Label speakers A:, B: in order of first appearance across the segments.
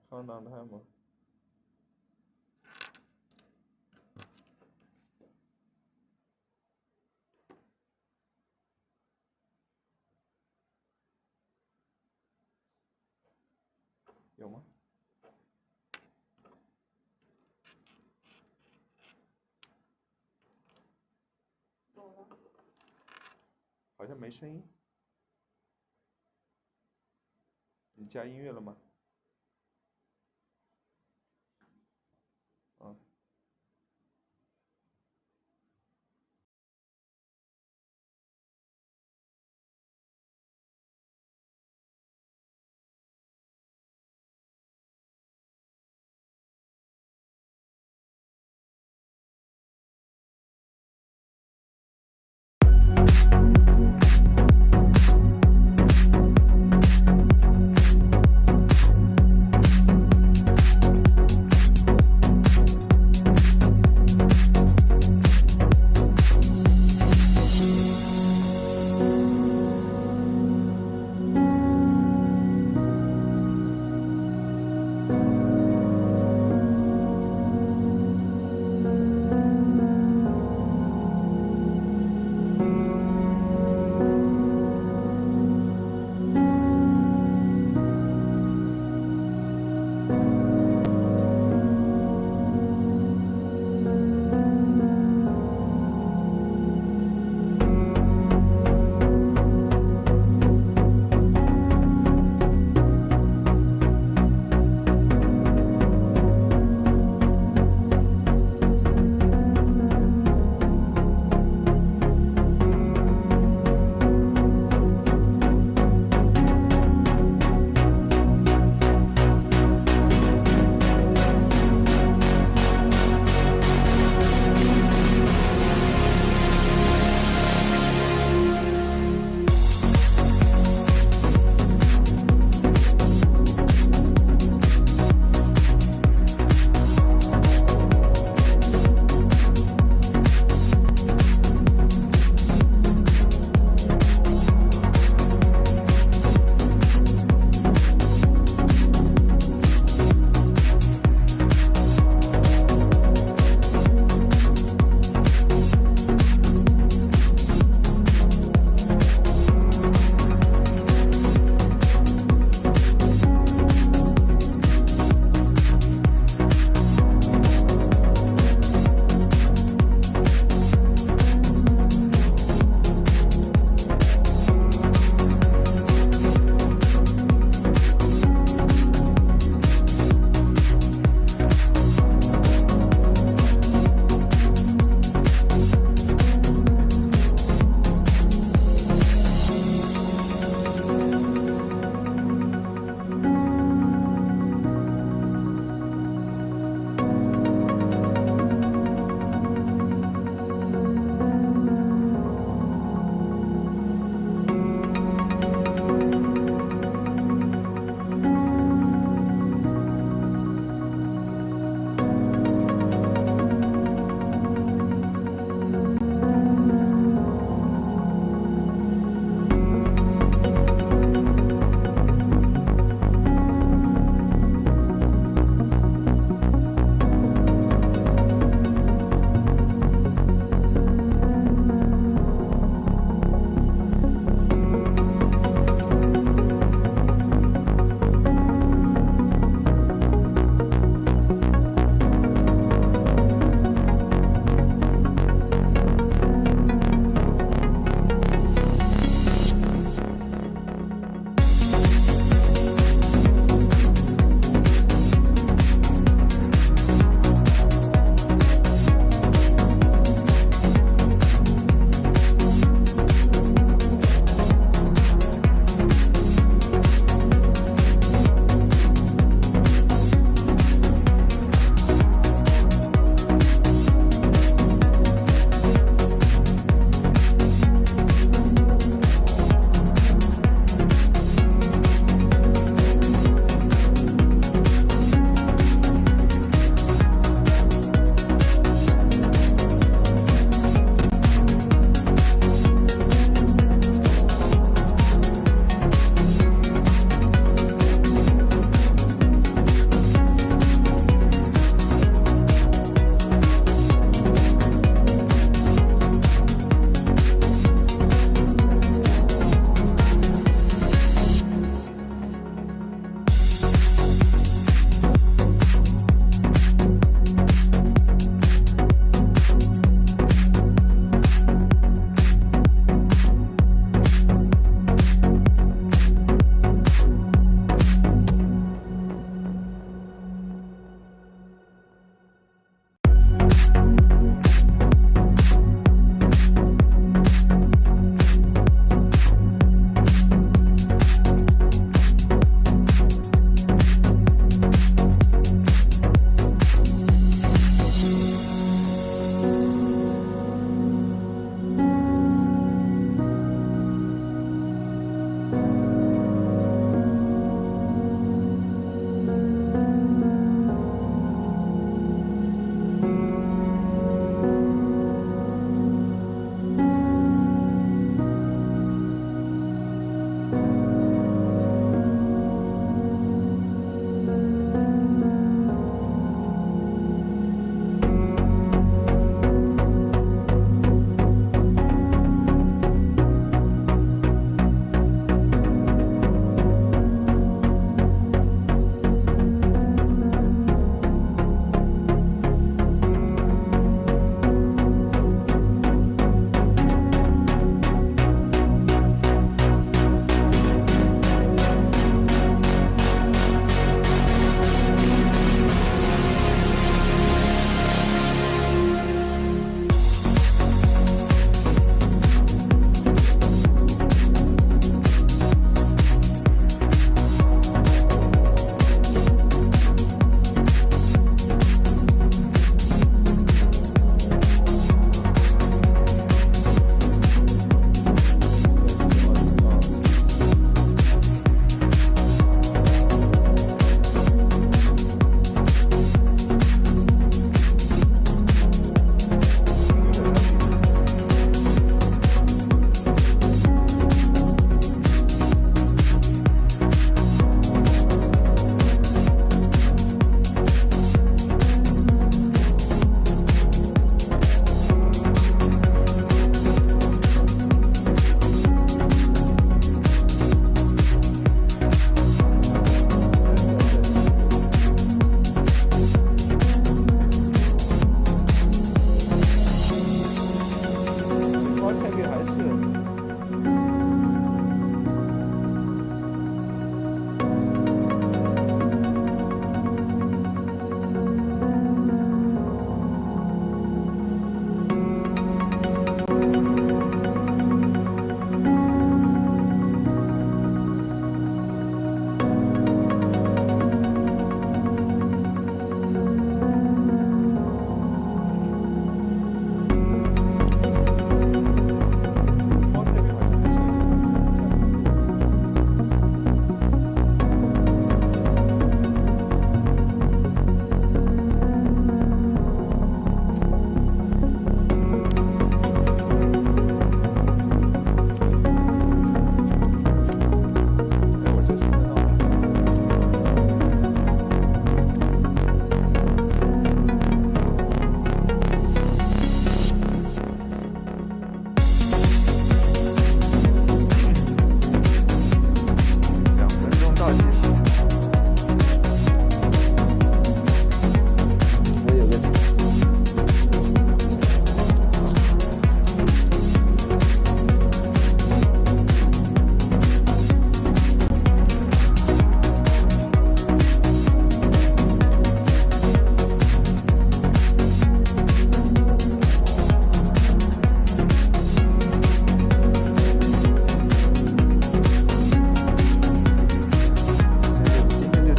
A: 看动态吗？有吗？
B: 有了。
A: 好像没声音。你加音乐了吗？啊。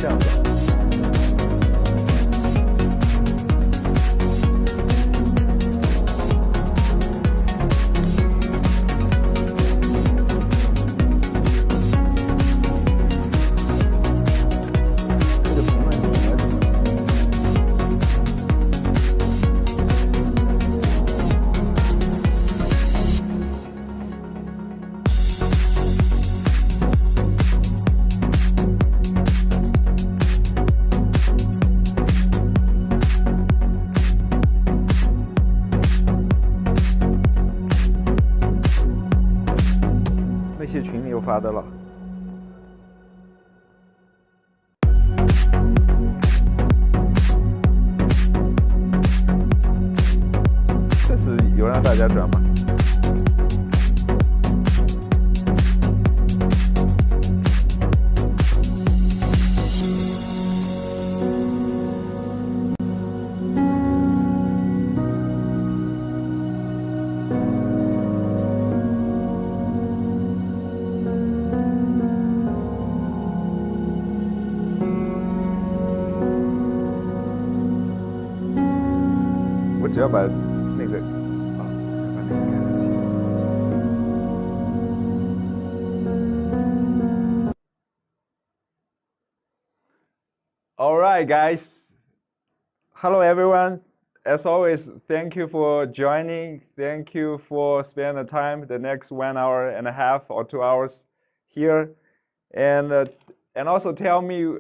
A: 这样子。这个评论你应该怎么？那些群里又发的了。这是有让大家转吗？我只要把那个啊，把那个改了就行。All right, guys. Hello, everyone. As always, thank you for joining. Thank you for spending the time, the next 1 hour and a half or 2 hours here. And also tell me,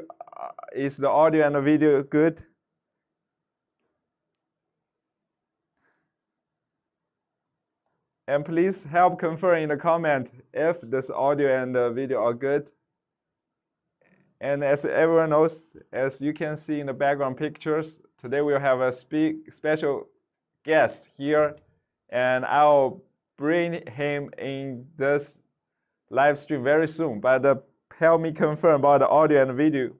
A: is the audio and the video good? And please help confirm in the comment if this audio and the video are good. And as everyone knows, as you can see in the background pictures, today we'll have a special guest here, and I'll bring him in this live stream very soon. But help me confirm about the audio and video.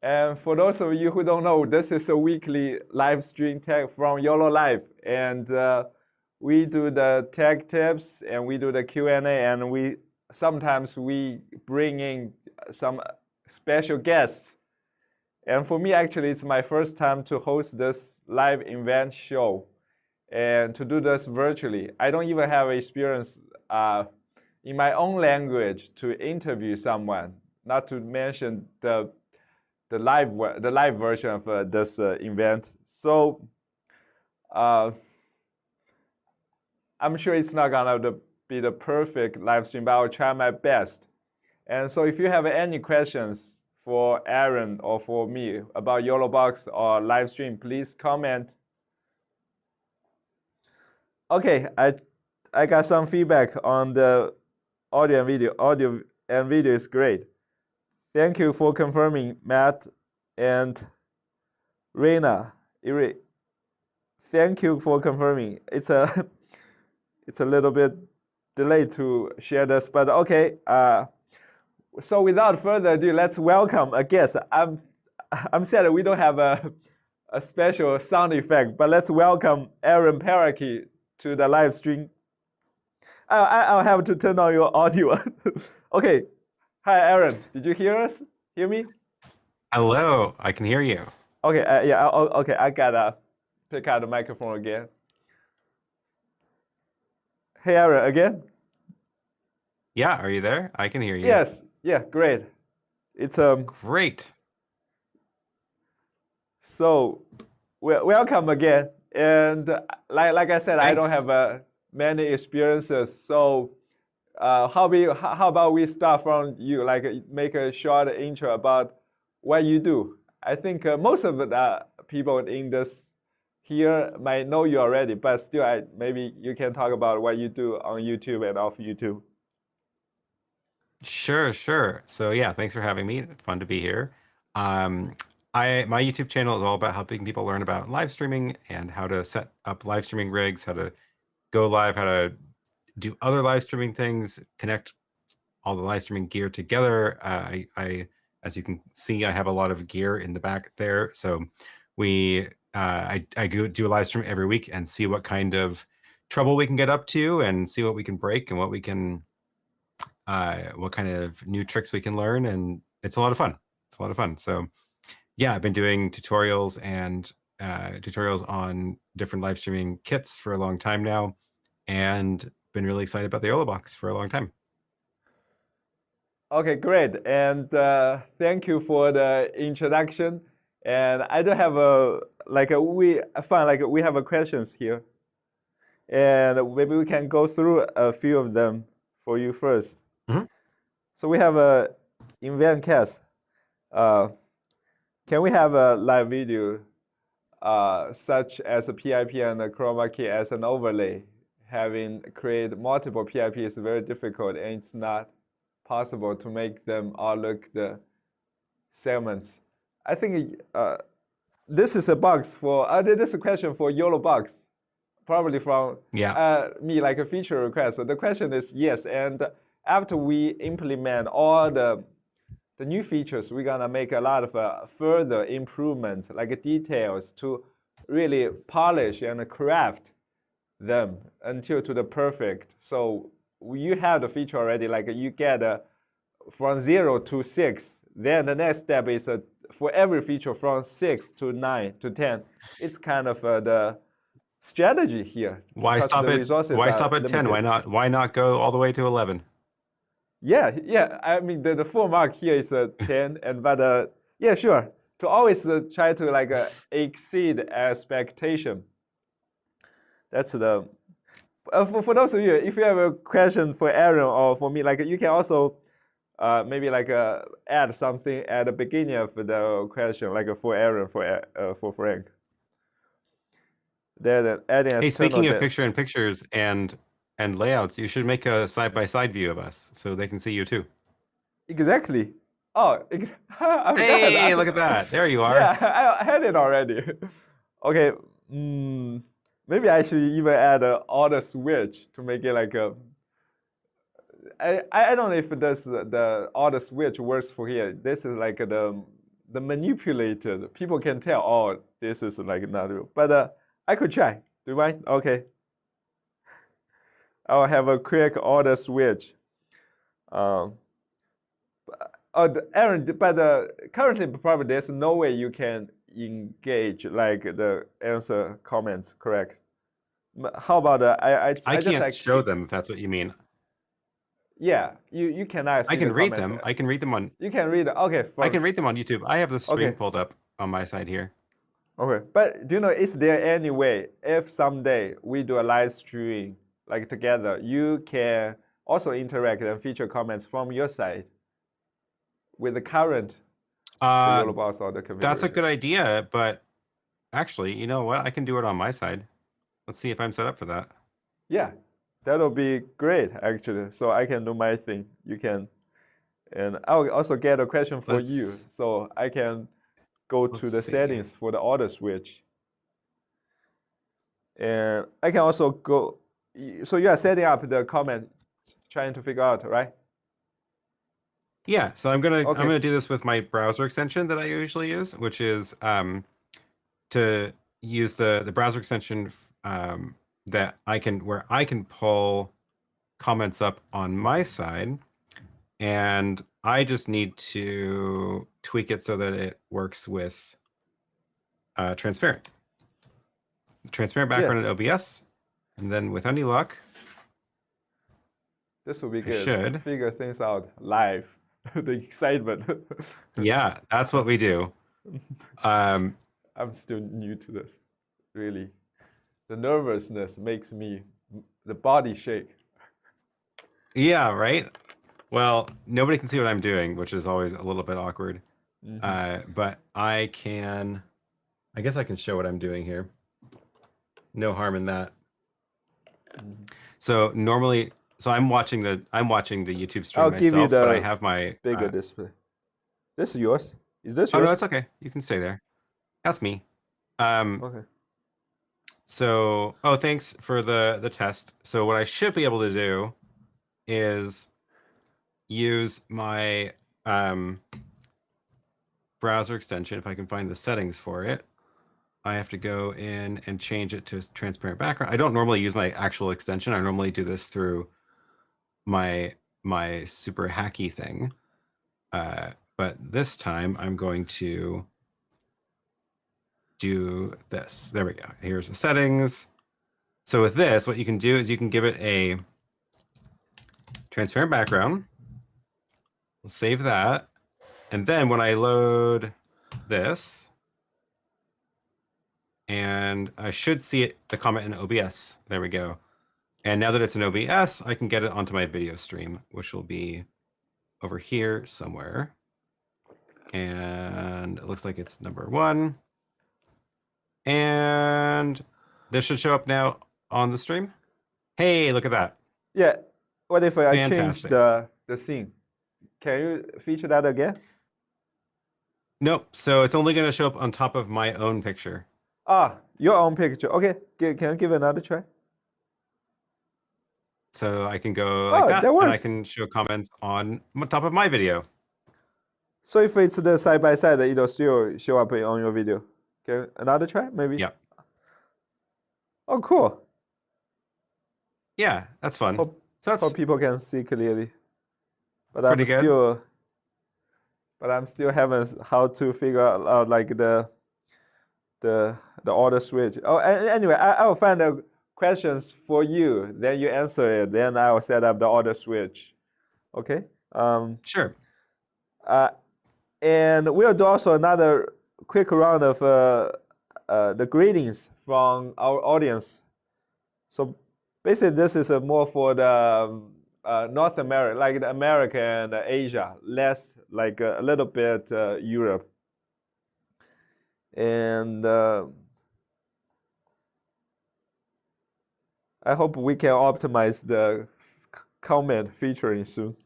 A: And for those of you who don't know, this is a weekly live stream tech from YOLO Live, and we do the tech tips and we do the Q&A, and sometimes we bring in some special guests. And for me, actually, it's my first time to host this live event show and to do this virtually. I don't even have experience in my own language to interview someone, not to mention the live version of this event. So I'm sure it's not gonna be the perfect live stream, but I'll try my best. And so if you have any questions for Aaron or for me about YOLObox or live stream, please comment. Okay, I got some feedback on the audio and video. Audio and video is great. Thank you for confirming, Matt and Reina. Thank you for confirming. It's a little bit delayed to share this, but okay. So without further ado, let's welcome a guest. I'm sad that we don't have a special sound effect, but let's welcome Aaron Parecki to the live stream. I'll have to turn on your audio. Okay. Hi, Aaron. Did you hear us? Hear me?
C: Hello. I can hear you.
A: Okay. Yeah. Okay. I gotta pick out the microphone again. Hey, Aaron. Again?
C: Yeah. Are you there? I can hear you.
A: Yes. Yeah. Great. It's
C: Great.
A: So, welcome again. And like I said,
C: Thanks.
A: I don't have many experiences. So, how about we start from you? Like, make a short intro about what you do. I think most of the people in this here might know you already, but still, maybe you can talk about what you do on YouTube and off YouTube.
C: Sure. So yeah, thanks for having me. It's fun to be here. My YouTube channel is all about helping people learn about live streaming and how to set up live streaming rigs, how to go live, how to do other live streaming things, connect all the live streaming gear together. As you can see, I have a lot of gear in the back there. So I do a live stream every week and see what kind of trouble we can get up to and see what we can break and what we can, what kind of new tricks we can learn. And it's a lot of fun. It's a lot of fun. So yeah, I've been doing tutorials and tutorials on different live streaming kits for a long time now, and been really excited about the YOLO box for a long time.
A: Okay, great. And thank you for the introduction. And I do have I find like we have a questions here. And maybe we can go through a few of them for you first.
C: Mhm.
A: So we have a invent cast. Can we have a live video such as a PIP and a chroma key as an overlay? Having created multiple PIP is very difficult, and it's not possible to make them all look the segments. I think this is a box for, this is a question for YOLO box, probably from me, like a feature request. So the question is yes, and after we implement all the new features, we're gonna make a lot of further improvements, like details, to really polish and craft them until to the perfect. So you have the feature already, like you get from 0 to 6. Then the next step is for every feature from 6 to 9 to 10. It's kind of the strategy here.
C: Why stop at 10? Why not go all the way to 11?
A: Yeah. I mean, the full mark here is 10, and but yeah, sure. To always try to like exceed expectation. That's the. For those of you, if you have a question for Aaron or for me, like you can also maybe like add something at the beginning of the question, like for Aaron, for Frank. Then adding.
C: Hey, speaking of picture-in-pictures and layouts, you should make a side-by-side view of us so they can see you too.
A: Exactly. Oh,
C: hey, look at that. There you are.
A: Yeah, I had it already. Okay. Maybe I should even add an auto switch to make it like a. I don't know if the auto switch works for here. This is like the manipulated. People can tell, oh, this is like not real. But I could try. Do you mind? Okay. I'll have a quick auto switch. Aaron, but currently probably there's no way you can engage like the answer comments, correct? How about
C: I can't
A: just like
C: show them if that's what you mean.
A: Yeah, you cannot see
C: I can
A: the
C: read
A: comments.
C: them. I can read them on.
A: You can read. Okay.
C: I can read them on YouTube. I have the stream pulled up on my side here.
A: Okay, but do you know, is there any way if someday we do a live stream like together, you can also interact and feature comments from your side with the current YOLO box or the configuration?
C: That's a good idea, but actually, you know what? I can do it on my side. Let's see if I'm set up for that.
A: Yeah, that'll be great actually. So I can do my thing. You can, and I'll also get a question for you, so I can go to the settings for the auto switch. And I can also go, so you are setting up the comment, trying to figure out, right?
C: Yeah, so I'm gonna do this with my browser extension that I usually use, which is to use the browser extension that where I can pull comments up on my side, and I just need to tweak it so that it works with transparent background in OBS, and then with any luck,
A: this will be good. Should figure things out live. The excitement.
C: Yeah, that's what we do.
A: I'm still new to this, really. The nervousness makes the body shake.
C: Yeah, right? Well, nobody can see what I'm doing, which is always a little bit awkward. But I guess I can show what I'm doing here. No harm in that. So normally, I'm watching the YouTube stream myself, but I have my
A: bigger display. This is yours. Is this yours?
C: Oh no, it's okay. You can stay there. That's me.
A: Okay.
C: So, thanks for the test. So what I should be able to do is use my browser extension, if I can find the settings for it. I have to go in and change it to a transparent background. I don't normally use my actual extension. I normally do this through my super hacky thing. But this time I'm going to do this. There we go. Here's the settings. So with this, what you can do is you can give it a transparent background. We'll save that. And then when I load this, and I should see it, the comment in OBS. There we go. And now that it's in OBS, I can get it onto my video stream, which will be over here somewhere. And it looks like it's number 1. And this should show up now on the stream. Hey, look at that.
A: Yeah. What if I change
C: Fantastic.
A: the scene? Can you feature that again?
C: Nope. So it's only going to show up on top of my own picture.
A: Ah, your own picture. Okay. Can you give another try?
C: So I can go like that,
A: that works.
C: and I can show comments on top of my video.
A: So if it's the side by side, it'll still show up on your video. Can another try, maybe?
C: Yeah.
A: Oh, cool.
C: Yeah, that's fun.
A: Hope,
C: so that's
A: people can see clearly. But
C: pretty good.
A: I'm still having how to figure out like the order switch. Oh, anyway, I will find the questions for you. Then you answer it. Then I will set up the order switch. Okay.
C: Sure.
A: And we'll do also another quick round of the greetings from our audience. So basically, this is more for the North America, like the America and Asia, less like a little bit Europe. And I hope we can optimize the comment featuring soon.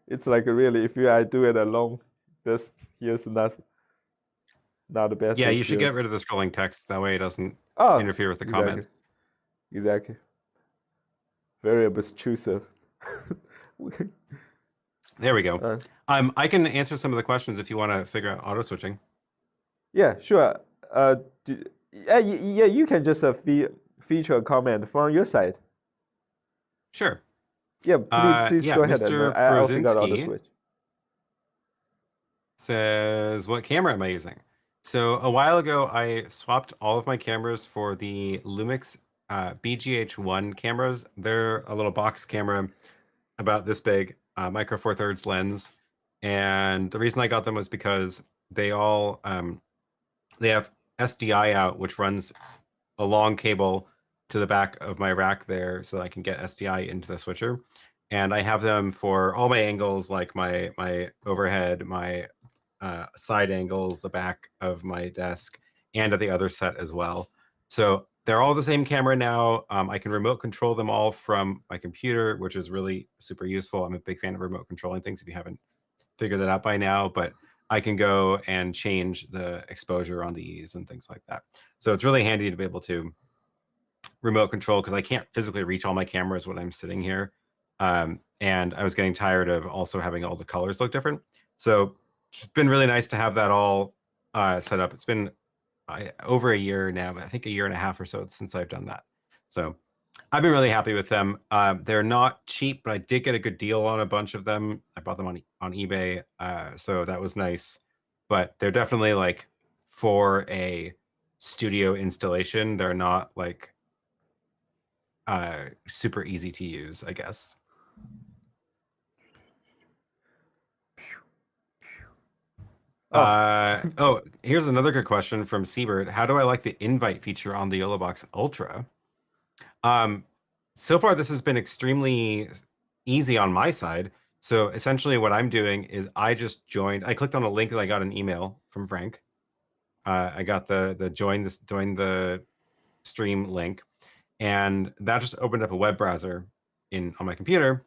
A: It's like really, if I do it alone, here's not the best.
C: Yeah, you should get rid of the scrolling text. That way it doesn't interfere with the comments.
A: Exactly. Very obtrusive.
C: There we go. I can answer some of the questions if you want to figure out auto switching.
A: Yeah, sure. You can just feature a comment from your side.
C: Sure.
A: Yeah, please go ahead.
C: Mr.
A: I'll figure out auto
C: Brzezinski
A: switch.
C: Says, what camera am I using? So a while ago, I swapped all of my cameras for the Lumix BGH1 cameras. They're a little box camera about this big, micro four thirds lens. And the reason I got them was because they all, they have SDI out, which runs a long cable to the back of my rack there so that I can get SDI into the switcher. And I have them for all my angles, like my overhead, my side angles, the back of my desk, and at the other set as well. So they're all the same camera now. I can remote control them all from my computer, which is really super useful. I'm a big fan of remote controlling things if you haven't figured that out by now, but I can go and change the exposure on these and things like that. So it's really handy to be able to remote control because I can't physically reach all my cameras when I'm sitting here. And I was getting tired of also having all the colors look different. So it's been really nice to have that all set up. It's been over a year now, but I think a year and a half or so since I've done that. So I've been really happy with them. They're not cheap, but I did get a good deal on a bunch of them. I bought them on eBay, so that was nice. But they're definitely like for a studio installation. They're not like super easy to use, I guess. Oh, here's another good question from Siebert. How do I like the invite feature on the YOLObox Ultra? So far, this has been extremely easy on my side. So essentially what I'm doing is I just joined, I clicked on a link that I got an email from Frank. I got the join the stream link, and that just opened up a web browser on my computer.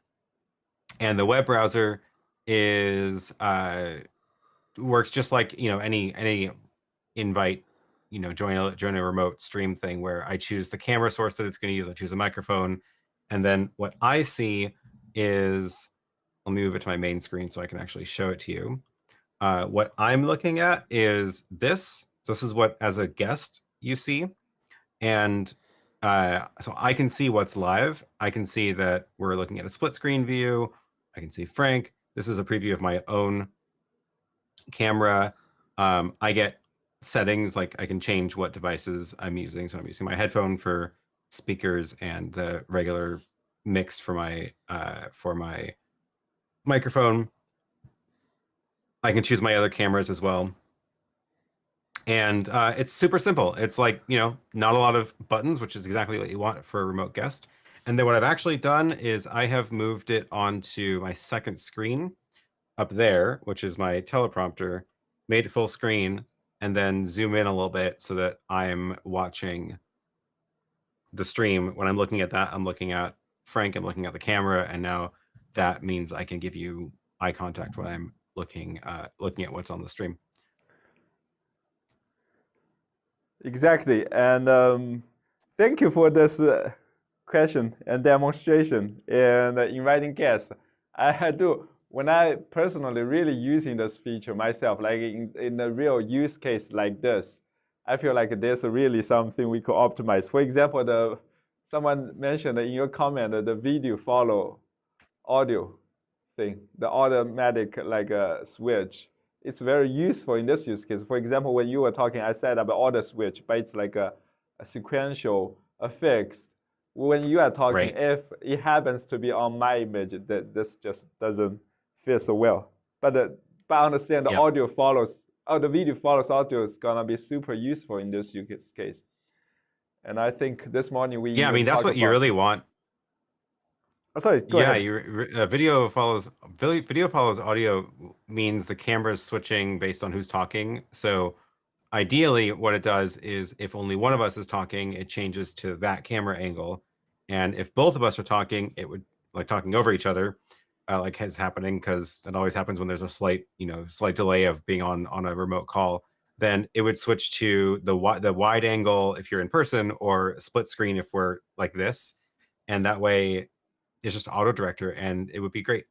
C: And the web browser is works just like any invite, join a remote stream thing where I choose the camera source that it's going to use. I choose a microphone, and then what I see is, let me move it to my main screen so I can actually show it to you. What I'm looking at is this. So this is what, as a guest, you see. And so I can see what's live. I can see that we're looking at a split screen view. I can see Frank. This is a preview of my own camera. I get settings, like I can change what devices I'm using. So I'm using my headphone for speakers and the regular mix for my microphone. I can choose my other cameras as well. And it's super simple. It's like, not a lot of buttons, which is exactly what you want for a remote guest. And then what I've actually done is I have moved it onto my second screen up there, which is my teleprompter, made it full screen, and then zoom in a little bit so that I'm watching the stream. When I'm looking at that, I'm looking at Frank, I'm looking at the camera, and now that means I can give you eye contact when I'm looking at what's on the stream.
A: Exactly, and thank you for this question and demonstration and inviting guests. I do, when I personally really using this feature myself, like in a real use case like this, I feel like there's really something we could optimize. For example, someone mentioned in your comment the video follow audio thing, the automatic switch. It's very useful in this use case. For example, when you were talking, I said about auto switch, but it's like a sequential, a fixed. When you are talking,
C: Right.
A: if it happens to be on my image, that this just doesn't fit so well. But I understand the
C: Yep.
A: audio follows, the video follows audio is gonna be super useful in this use case. And I think this morning we
C: Yeah, I mean, that's what you really want.
A: Oh, sorry, go ahead.
C: Your video follows audio means the camera's switching based on who's talking. So ideally, what it does is if only one of us is talking, it changes to that camera angle. And if both of us are talking, it would, like, talking over each other, like is happening, because it always happens when there's a slight delay of being on a remote call. Then it would switch to the wide angle if you're in person, or split screen if we're like this. And that way, it's just auto director, and it would be great.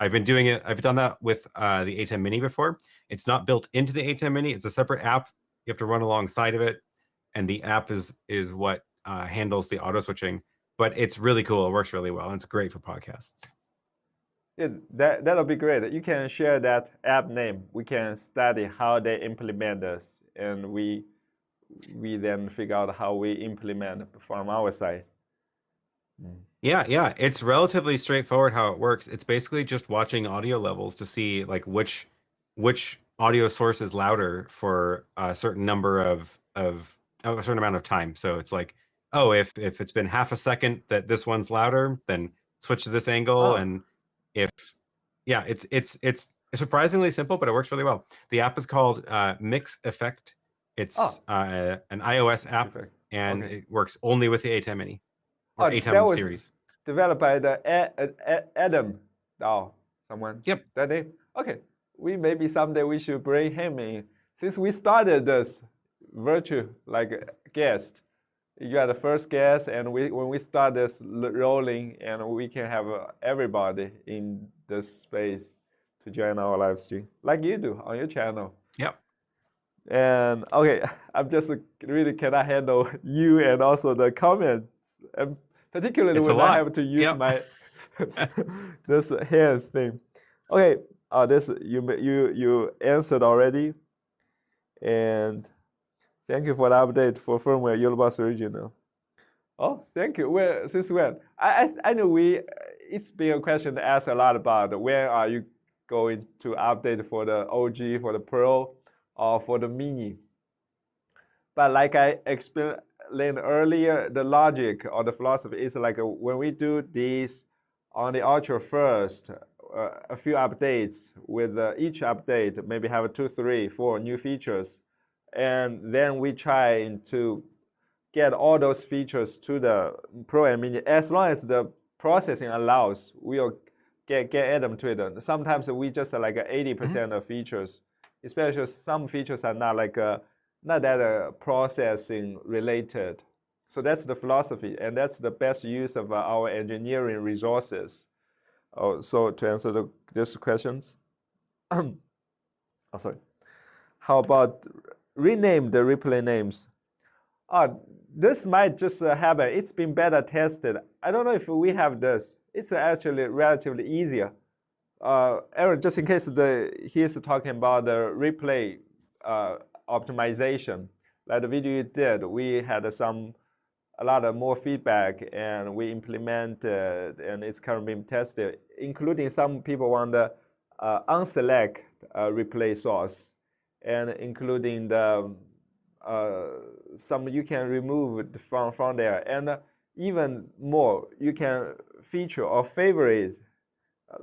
C: I've been doing it. I've done that with the A10 Mini before. It's not built into the A10 Mini. It's a separate app. You have to run alongside of it, and the app is what handles the auto switching. But it's really cool. It works really well, and it's great for podcasts.
A: Yeah, that'll be great. You can share that app name. We can study how they implement this, and we then figure out how we implement from our side.
C: Yeah. It's relatively straightforward how it works. It's basically just watching audio levels to see like which audio source is louder for a certain number of a certain amount of time. So it's like, oh, if it's been half a second that this one's louder, then switch to this angle. And it's surprisingly simple, but it works really well. The app is called Mix Effect. It's an iOS app, and it works only with the A10 Mini or A10 series.
A: Developed by the Adam. Someone.
C: Yep.
A: That name. Okay. Maybe someday we should bring him in. Since we started this virtual guest, you are the first guest, and when we start this rolling, and we can have everybody in this space to join our live stream, like you do on your channel.
C: Yep.
A: And okay, I'm just really cannot handle you and also the comments, and particularly when I have to use my this hands thing. Okay, this you answered already, and thank you for the update for firmware Eurobus original. Oh, thank you. Since when? I know it's been a question asked a lot about when are you going to update for the OG, for the Pro, or for the Mini. But like I explained earlier, the logic or the philosophy is like when we do these on the Ultra first, a few updates with each update, maybe have 2, 3, 4 new features. And then we try to get all those features to the Pro and Mini. As long as the processing allows, we'll get them to it. Sometimes we just like 80% of features, especially some features are not not that processing related. So that's the philosophy, and that's the best use of our engineering resources. So to answer these questions, sorry. How about rename the replay names. This might just happen. It's been beta tested. I don't know if we have this. It's actually relatively easier. Aaron, just in case he's talking about the replay optimization. Like the video you did, we had a lot of more feedback, and we implemented, and it's currently being tested, including some people want to unselect replay source, and including the some you can remove it from there, and even more, you can feature or favorite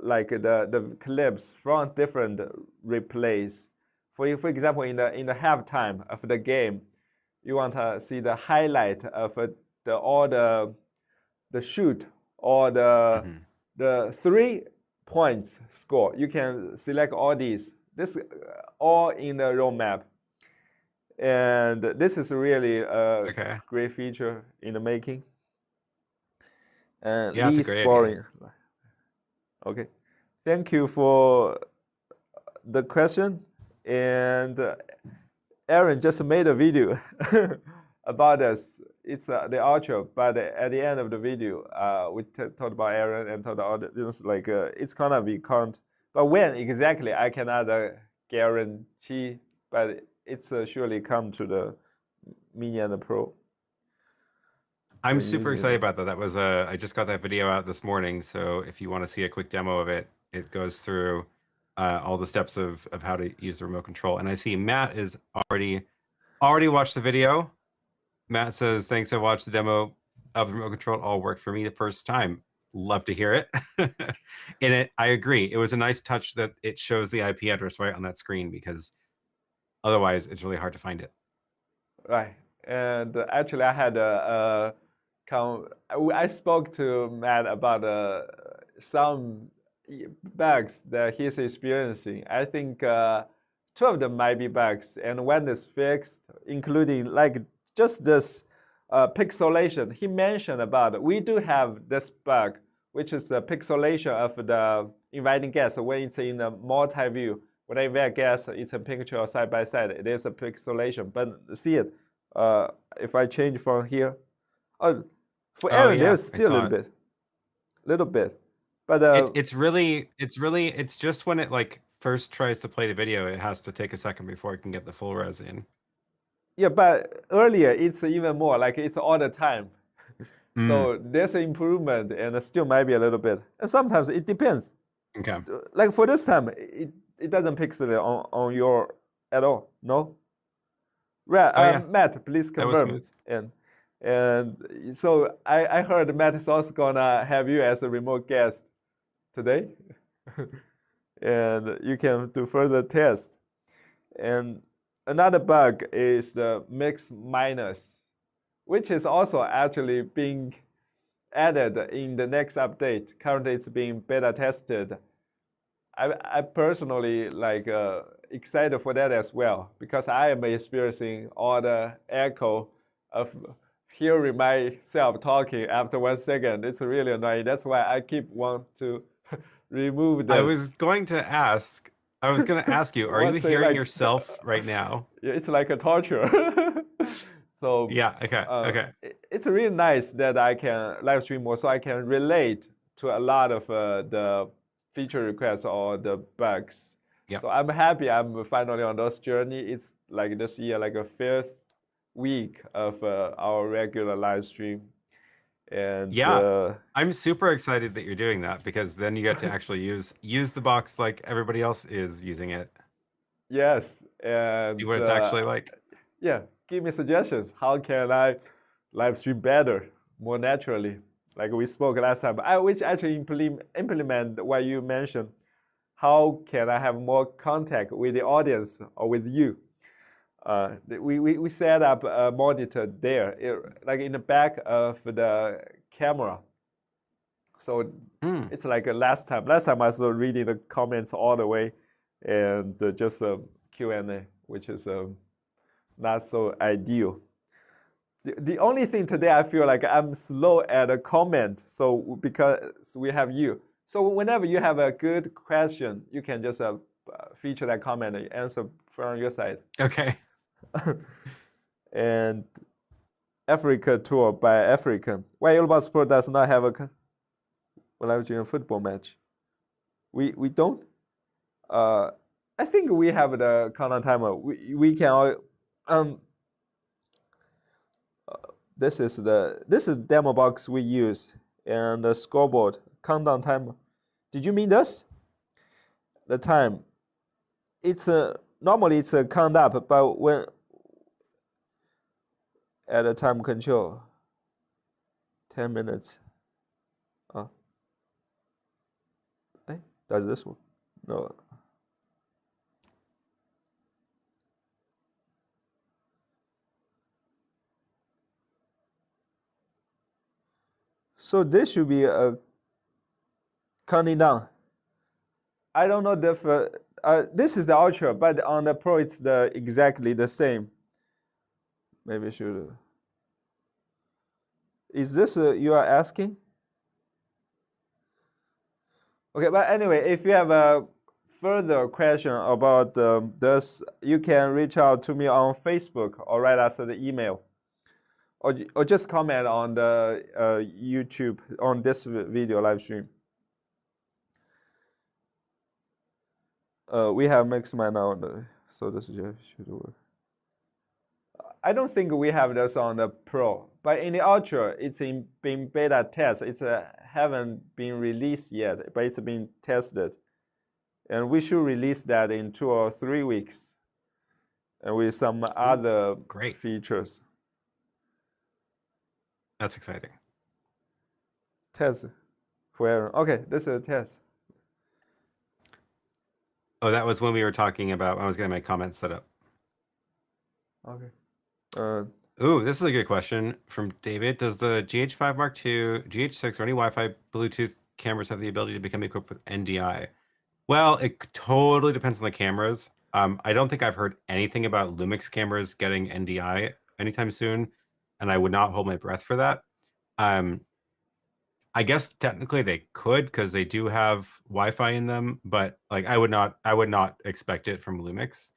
A: like the clips from different replays. For example, in the halftime of the game, you want to see the highlight of all the shoot or the 3 points score. You can select all these. This all in the roadmap, and this is really a great feature in the making. And
C: yeah,
A: least
C: it's a great
A: boring.
C: idea.
A: Okay, thank you for the question. And Aaron just made a video about us. It's the outro, but at the end of the video, we talked about Aaron and told the audience like it's gonna be count. But when exactly, I cannot guarantee. But it's surely come to the Mini and the Pro.
C: I'm super excited about that. That was I just got that video out this morning. So if you want to see a quick demo of it, it goes through all the steps of how to use the remote control. And I see Matt is already watched the video. Matt says, thanks, I watched the demo of the remote control. It all worked for me the first time. Love to hear it. And I agree. It was a nice touch that it shows the IP address right on that screen, because otherwise it's really hard to find it.
A: Right. And actually, I had I spoke to Matt about some bugs that he's experiencing. I think 2 of them might be bugs, and when it's fixed, including like just this pixelation. He mentioned about we do have this bug, which is the pixelation of the inviting guests when it's in a multi-view. When I invite guests, it's a picture side by side. It is a pixelation, but see it. If I change from here, for Aaron,
C: yeah,
A: there's still a little bit, but
C: it's just when it like first tries to play the video, it has to take a second before it can get the full res in.
A: Yeah, but earlier it's even more like it's all the time. So there's an improvement, and still might be a little bit, and sometimes it depends.
C: Okay.
A: Like for this time, it doesn't pixel on your at all. No. Right. Matt, please confirm. And so I heard Matt is also gonna have you as a remote guest today, and you can do further tests. And another bug is the mix minus, which is also actually being added in the next update. Currently, it's being beta tested. I personally like excited for that as well, because I am experiencing all the echo of hearing myself talking after 1 second. It's really annoying. That's why I keep want to remove this.
C: I was going to ask you, are you hearing yourself right now?
A: Yeah, it's like a torture. So
C: yeah, okay.
A: It's really nice that I can live stream more, so I can relate to a lot of the feature requests or the bugs.
C: Yep.
A: So I'm happy I'm finally on this journey. It's like this year, like a 5th week of our regular live stream. And
C: yeah, I'm super excited that you're doing that, because then you get to actually use the box like everybody else is using it.
A: Yes, and
C: see what it's actually like.
A: Yeah, give me suggestions. How can I live stream better, more naturally? Like we spoke last time, which actually implement what you mentioned. How can I have more contact with the audience or with you? We set up a monitor there, like in the back of the camera. So it's like last time. Last time I was reading the comments all the way, and just a Q&A, which is not so ideal. The only thing today I feel like I'm slow at a comment, so because we have you. So whenever you have a good question, you can just feature that comment and answer from your side.
C: Okay.
A: And Africa tour by African. Why Yellowbus Pro does not have a live stream football match? We don't. I think we have the countdown timer. We can all, this is demo box we use and the scoreboard countdown timer. Did you mean this? The time. It's normally it's a count up, but when at a time control, 10 minutes. Does this one? No. So this should be a counting down. I don't know this is the Ultra, but on the Pro it's exactly the same. Maybe I should. Is this you are asking? Okay, but anyway, if you have a further question about this, you can reach out to me on Facebook or write us an email, or just comment on the YouTube on this video live stream. We have Maximind now, so this should work. I don't think we have this on the Pro, but in the Ultra, it's in beta test. It's haven't been released yet, but it's been tested, and we should release that in 2 or 3 weeks, and with some other
C: great
A: features.
C: That's exciting.
A: Test where? Okay, this is a test.
C: Oh, that was when we were talking about. I was getting my comments set up.
A: Okay.
C: Ooh, this is a good question from David. Does the GH5 Mark II, GH6, or any Wi-Fi Bluetooth cameras have the ability to become equipped with NDI? Well, it totally depends on the cameras. I don't think I've heard anything about Lumix cameras getting NDI anytime soon, and I would not hold my breath for that. I guess technically they could because they do have Wi-Fi in them, but like I would not expect it from Lumix.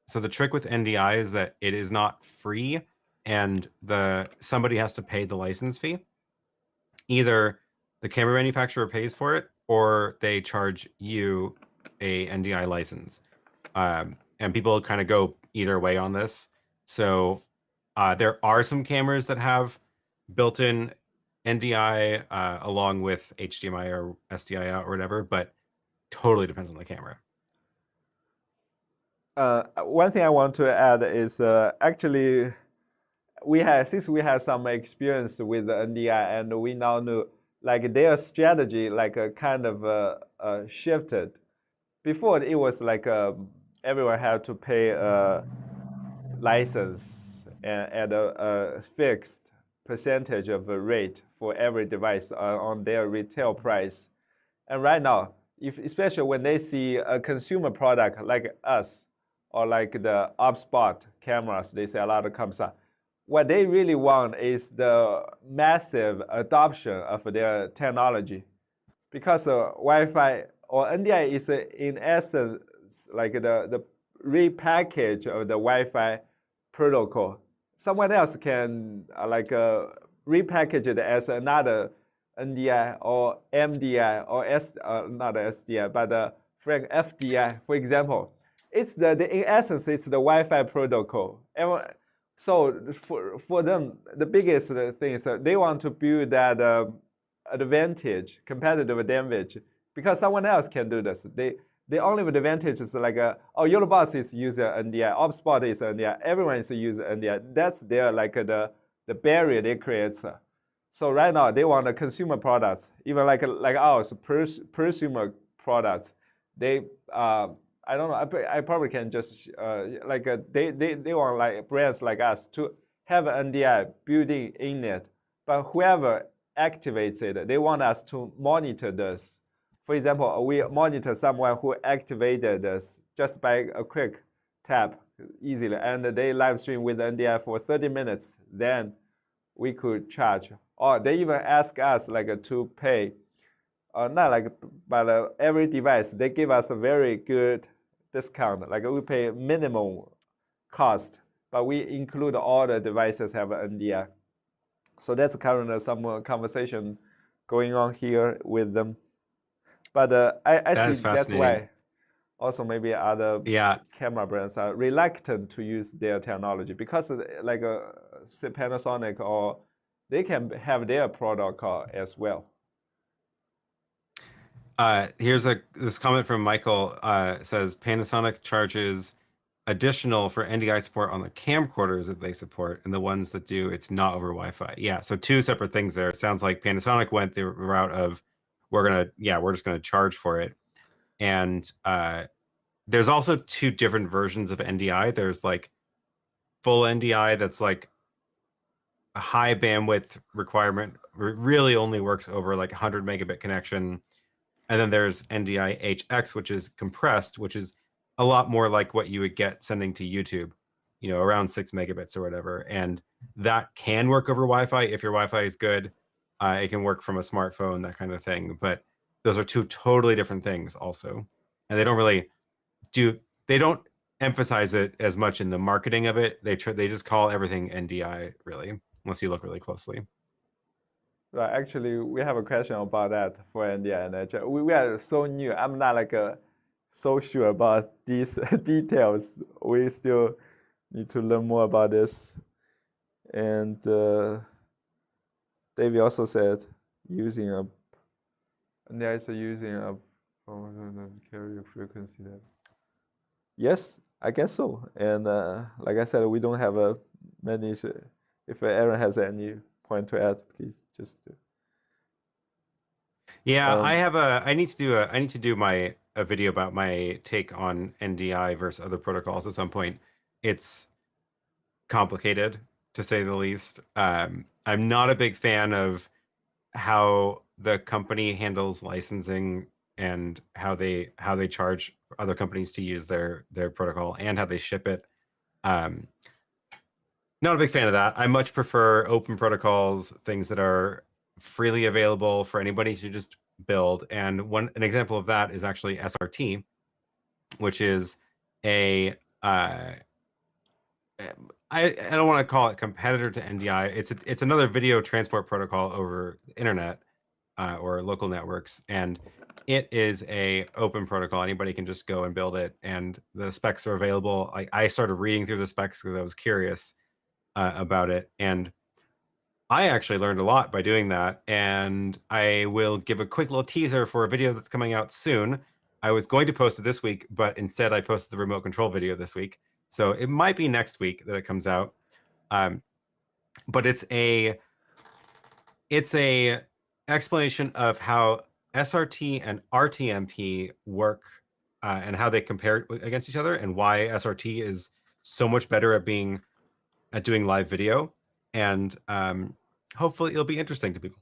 C: So the trick with NDI is that it is not free, and somebody has to pay the license fee. Either the camera manufacturer pays for it, or they charge you a NDI license. And people kind of go either way on this. So there are some cameras that have built-in NDI along with HDMI or SDI out or whatever, but totally depends on the camera.
A: One thing I want to add is actually since we have some experience with the NDI, and we now know like their strategy kind of shifted. Before it was like everyone had to pay a license at a fixed percentage of a rate for every device on their retail price. And right now, especially when they see a consumer product like us, or like the upspot cameras, they say a lot of comes up. What they really want is the massive adoption of their technology, because Wi-Fi or NDI is in essence like the repackage of the Wi-Fi protocol. Someone else can repackage it as another NDI or MDI or not SDI, but FDI, for example. It's in essence, it's the Wi-Fi protocol. So for them, the biggest thing is they want to build that advantage, competitive advantage, because someone else can do this. The only advantage is like, Yellowbus is using NDI, Opspot is NDI, everyone is using NDI. That's their the barrier they create. So right now they want the consumer products, even like ours, prosumer products. They I don't know. I probably can just they want like brands like us to have an NDI building in it, but whoever activates it, they want us to monitor this. For example, we monitor someone who activated this just by a quick tap easily, and they live stream with NDI for 30 minutes. Then we could charge, or they even ask us to pay. But every device they give us a very good discount. Like we pay minimum cost, but we include all the devices have NDI. So that's currently some conversation going on here with them. But I
C: That
A: see
C: is
A: that's
C: fascinating.
A: why also maybe other
C: Yeah,
A: camera brands are reluctant to use their technology because like say Panasonic or they can have their protocol as well.
C: here's this comment from Michael. Says Panasonic charges additional for NDI support on the camcorders that they support, and the ones that do, it's not over Wi-Fi. Yeah, so two separate things there. It sounds like Panasonic went the route of we're just gonna charge for it. And there's also two different versions of NDI. There's like full NDI that's like a high bandwidth requirement, really only works over like 100 megabit connection. And then there's NDI HX, which is compressed, which is a lot more like what you would get sending to YouTube, around 6 megabits or whatever. And that can work over Wi-Fi if your Wi-Fi is good. It can work from a smartphone, that kind of thing. But those are two totally different things also. And they don't emphasize it as much in the marketing of it. They just call everything NDI, really, unless you look really closely.
A: Right, actually, we have a question about that for NDI and HX. We are so new. I'm not like so sure about these details. We still need to learn more about this. And David also said using a NDI is using a carrier frequency that. Yes, I guess so. And like I said, we don't have many. If Aaron has any point to add, please just.
C: Yeah, I need to do a video about my take on NDI versus other protocols at some point. It's complicated, to say the least. I'm not a big fan of how the company handles licensing and how they charge other companies to use their protocol and how they ship it. Not a big fan of that. I much prefer open protocols, things that are freely available for anybody to just build. And an example of that is actually SRT, which is a I don't want to call it competitor to NDI. It's another video transport protocol over the internet or local networks, and it is a open protocol. Anybody can just go and build it, and the specs are available. I started reading through the specs because I was curious about it, and I actually learned a lot by doing that. And I will give a quick little teaser for a video that's coming out soon. I was going to post it this week, but instead I posted the remote control video this week. So it might be next week that it comes out. But it's a explanation of how SRT and RTMP work and how they compare against each other, and why SRT is so much better at doing live video. And hopefully it'll be interesting to people.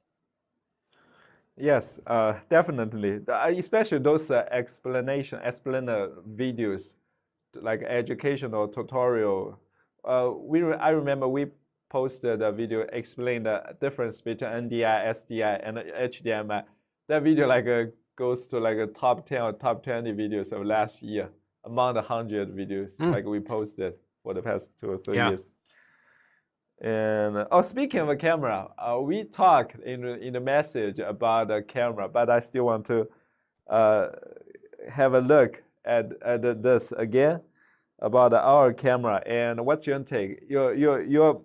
A: Yes, definitely. Especially those explainer videos, like educational tutorial. I remember we posted a video explaining the difference between NDI, SDI, and HDMI. That video goes to like a top 10 or top 20 videos of last year among the 100 videos like we posted for the past 2 or 3 years. And speaking of a camera, we talked in the message about the camera, but I still want to have a look at this again about our camera. And what's your take? Your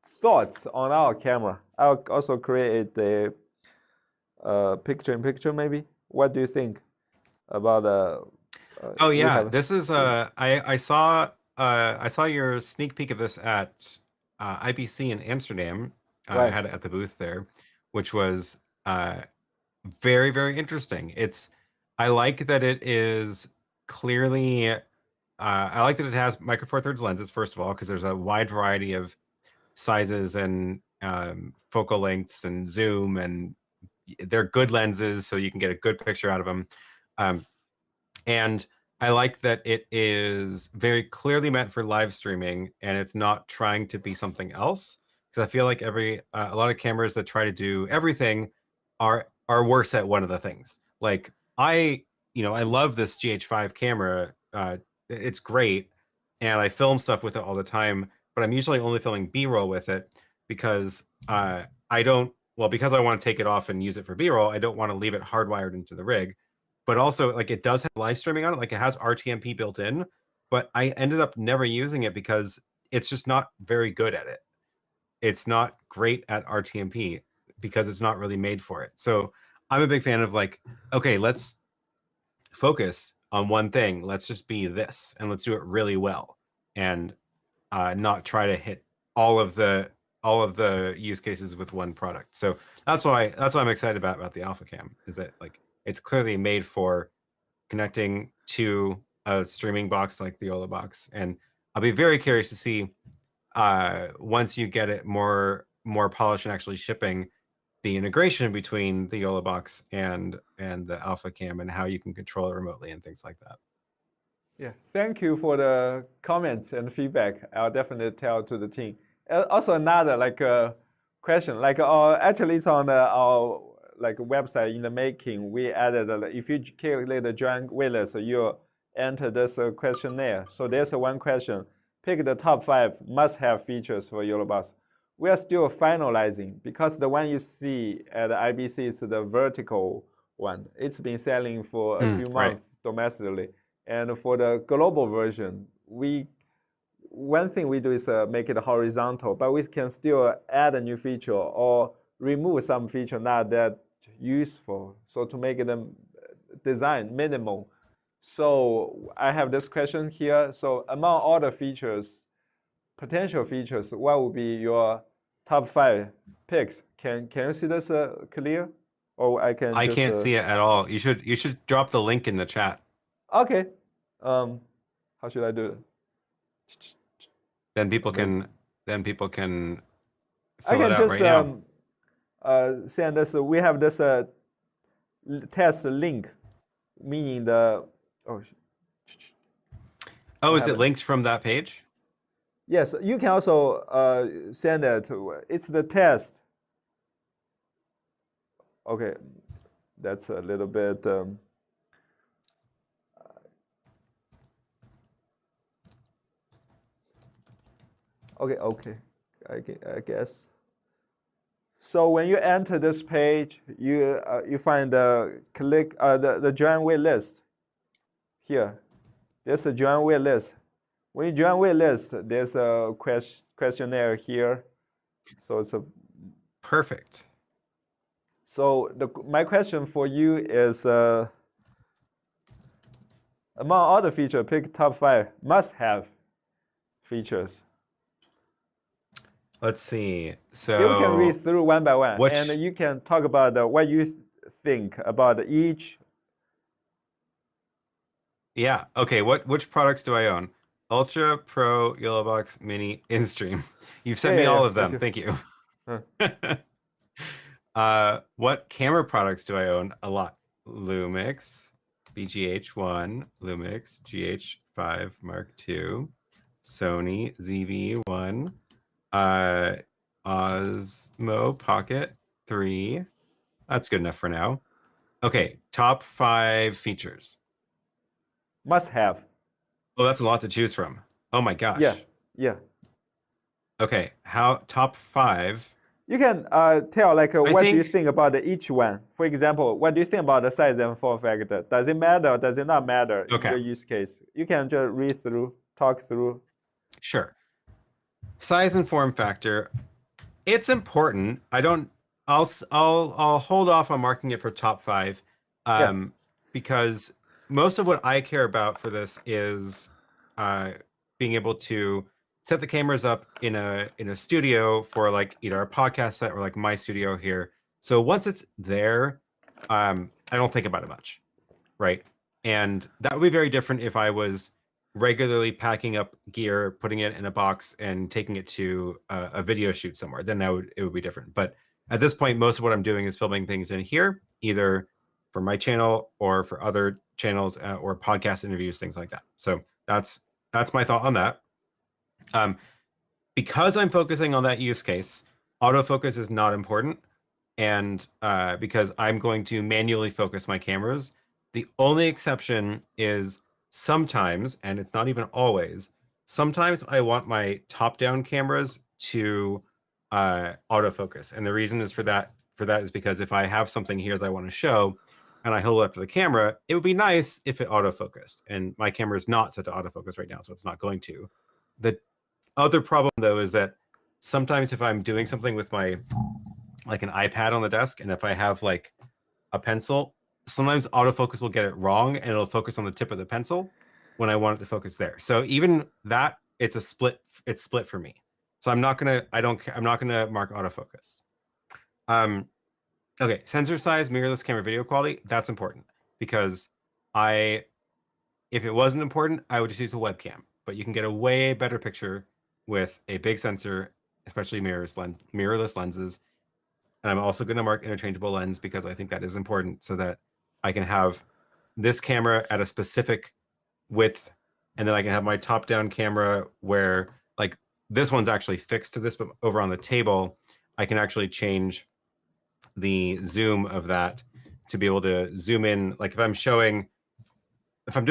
A: thoughts on our camera? I'll also create a picture-in-picture maybe. What do you think about
C: oh yeah, this is I saw your sneak peek of this at IBC in Amsterdam. I had it at the booth there, which was very, very interesting. I like that it is clearly I like that it has micro four thirds lenses, first of all, because there's a wide variety of sizes and focal lengths and zoom, and they're good lenses, so you can get a good picture out of them. And I like that it is very clearly meant for live streaming, and it's not trying to be something else. Because I feel like a lot of cameras that try to do everything are worse at one of the things. Like I love this GH5 camera. It's great, and I film stuff with it all the time, but I'm usually only filming B-roll with it because I don't, well, because I want to take it off and use it for B-roll, I don't want to leave it hardwired into the rig. But also, like, it does have live streaming on it, like it has RTMP built in, but I ended up never using it because it's just not very good at it. It's not great at RTMP because it's not really made for it. So I'm a big fan of like, okay, let's focus on one thing. Let's just be this, and let's do it really well, and not try to hit all of the use cases with one product. So that's why I'm excited about the Alpha Cam, is that like it's clearly made for connecting to a streaming box like the Yola box, and I'll be very curious to see once you get it more polished and actually shipping, the integration between the Yola box and the Alpha Cam, and how you can control it remotely and things like that.
A: Yeah, thank you for the comments and feedback. I'll definitely tell to the team. Also, another like question, like actually it's on our like website in the making. We added if you calculate the join waitlist, you enter this questionnaire. So there's one question: pick the top 5 must-have features for YOLObox. We are still finalizing because the one you see at IBC is the vertical one. It's been selling for a few months domestically. And for the global version, one thing we do is make it horizontal, but we can still add a new feature or remove some feature not that useful. So to make it design minimal. So I have this question here. So among all the features, potential features, what would be your top 5 picks? Can you see this clear? Or I
C: can't see it at all. You should drop the link in the chat.
A: Okay. How should I do it?
C: Then people can fill
A: I can
C: it out
A: just
C: right now.
A: send this. We have this test link, meaning the
C: Is it linked from that page?
A: Yes, you can also send it. It's the test. Okay, that's a little bit. Okay, I guess. So when you enter this page, you find the join wait list. Here, there's the join wait list. When you join wait list, there's a questionnaire here. So it's a
C: perfect.
A: So my question for you is, among all the features, pick top 5 must-have features.
C: Let's see. So
A: then we can read through one by one, and you can talk about what you think about each.
C: Yeah. Okay. Which products do I own? Ultra, Pro, YOLObox, Mini, InStream. You've sent me all of them. Thank you. What camera products do I own? A lot. Lumix, BGH1, Lumix, GH5 Mark II, Sony ZV-1, Osmo Pocket 3. That's good enough for now. Okay, top 5 features.
A: Must have.
C: Oh, that's a lot to choose from. Oh my gosh.
A: Yeah.
C: Okay, top 5.
A: You can tell like what do you think about each one? For example, what do you think about the size and form factor? Does it matter or does it not matter in your use case? You can just read through, talk through.
C: Sure. Size and form factor. It's important. I'll hold off on marking it for top 5 because most of what I care about for this is being able to set the cameras up in a studio for like either a podcast set or like my studio here. So once it's there, I don't think about it much, right? And that would be very different if I was regularly packing up gear, putting it in a box, and taking it to a video shoot somewhere. Then it would be different. But at this point, most of what I'm doing is filming things in here, either for my channel or for other channels or podcast interviews, things like that. So that's my thought on that. Because I'm focusing on that use case, autofocus is not important. And because I'm going to manually focus my cameras, the only exception is sometimes, and it's not even always, sometimes I want my top-down cameras to autofocus, and the reason is for that is because if I have something here that I want to show, and I hold it up to the camera, it would be nice if it autofocused. And my camera is not set to autofocus right now, so it's not going to. The other problem, though, is that sometimes if I'm doing something with my, like an iPad on the desk, and if I have like a pencil, sometimes autofocus will get it wrong, and it'll focus on the tip of the pencil when I want it to focus there. So even that, it's split for me. So I'm not gonna mark autofocus. Okay, sensor size, mirrorless camera video quality, that's important, because if it wasn't important, I would just use a webcam. But you can get a way better picture with a big sensor, especially mirrorless lenses. And I'm also going to mark interchangeable lens because I think that is important, so that I can have this camera at a specific width, and then I can have my top-down camera where, like, this one's actually fixed to this, but over on the table, I can actually change the zoom of that to be able to zoom in. Like if I'm doing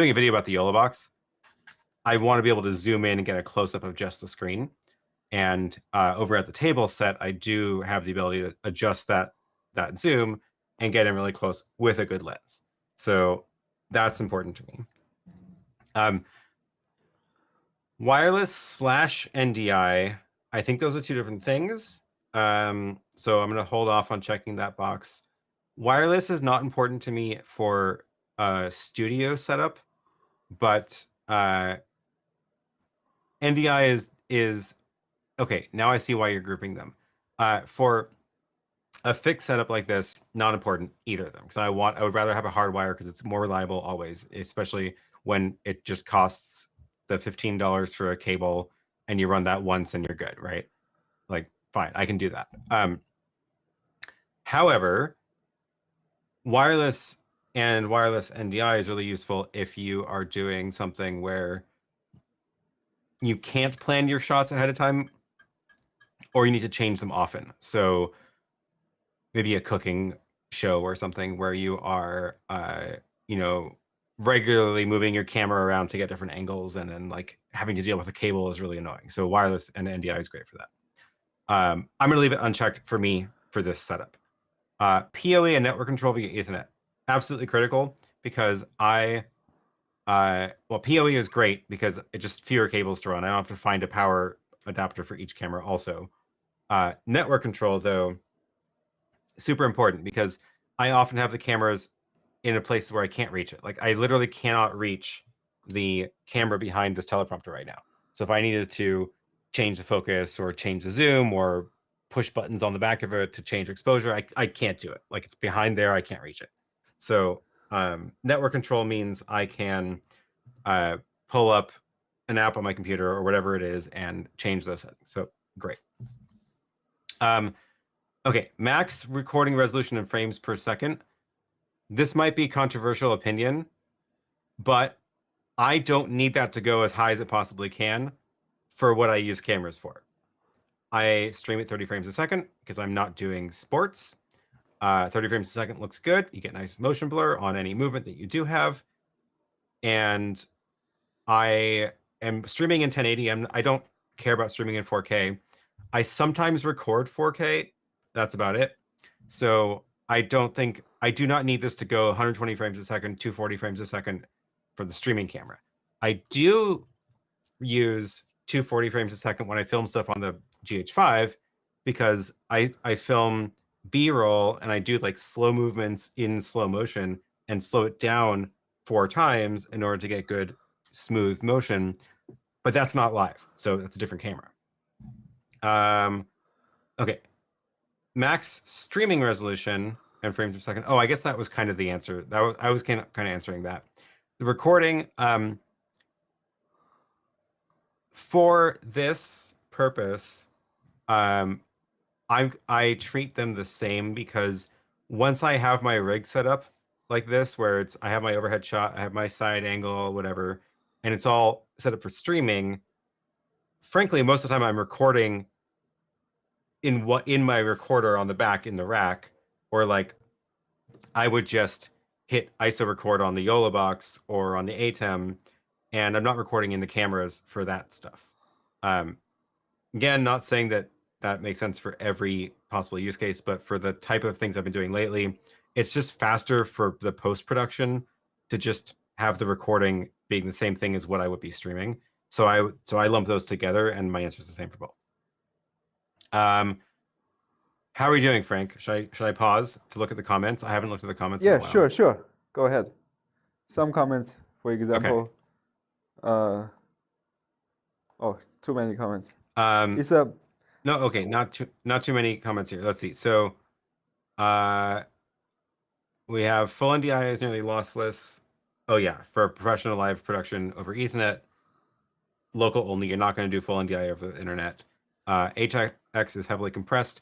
C: a video about the YOLO box, I want to be able to zoom in and get a close-up of just the screen. And over at the table set, I do have the ability to adjust that zoom and get in really close with a good lens. So that's important to me. Wireless / NDI, I think those are two different things. So I'm going to hold off on checking that box. Wireless is not important to me for studio setup, but NDI is okay. Now I see why you're grouping them. For a fixed setup like this, not important, either of them, because I would rather have a hard wire because it's more reliable always, especially when it just costs the $15 for a cable and you run that once and you're good, right? Like, fine, I can do that. However, wireless NDI is really useful if you are doing something where you can't plan your shots ahead of time, or you need to change them often. So maybe a cooking show or something where you are, regularly moving your camera around to get different angles, and then like having to deal with a cable is really annoying. So wireless and NDI is great for that. I'm going to leave it unchecked for me for this setup. PoE and network control via Ethernet, absolutely critical, because PoE is great because it just fewer cables to run. I don't have to find a power adapter for each camera also. Network control, though, super important, because I often have the cameras in a place where I can't reach it. Like I literally cannot reach the camera behind this teleprompter right now. So if I needed to change the focus or change the zoom or push buttons on the back of it to change exposure, I can't do it. Like it's behind there, I can't reach it. So network control means I can pull up an app on my computer or whatever it is and change those settings. So great. Okay, max recording resolution in frames per second. This might be controversial opinion, but I don't need that to go as high as it possibly can for what I use cameras for. I stream at 30 frames a second because I'm not doing sports. 30 frames a second looks good. You get nice motion blur on any movement that you do have. And I am streaming in 1080. I don't care about streaming in 4K. I sometimes record 4K. That's about it. So I do not need this to go 120 frames a second, 240 frames a second for the streaming camera. I do use 240 frames a second when I film stuff on the GH5, because I film B-roll and I do like slow movements in slow motion and slow it down 4 times in order to get good smooth motion, but that's not live, so that's a different camera. Okay, max streaming resolution and frames per second. Oh, I guess that was kind of the answer. I was kind of answering that. The recording, for this purpose, I treat them the same, because once I have my rig set up like this, where I have my overhead shot, I have my side angle, whatever, and it's all set up for streaming, frankly, most of the time I'm recording in my recorder on the back in the rack, or like I would just hit ISO record on the YOLO box or on the ATEM and I'm not recording in the cameras for that stuff. Again, not saying that that makes sense for every possible use case, but for the type of things I've been doing lately, it's just faster for the post-production to just have the recording being the same thing as what I would be streaming. So I lump those together, and my answer is the same for both. How are we doing, Frank? Should I pause to look at the comments? I haven't looked at the comments in a while.
A: Sure. Go ahead. Some comments, for example. Okay. Oh, too many comments. It's a
C: no. Okay, not too many comments here. Let's see. So, we have full NDI is nearly lossless. Oh yeah, for professional live production over Ethernet, local only. You're not going to do full NDI over the internet. HX is heavily compressed,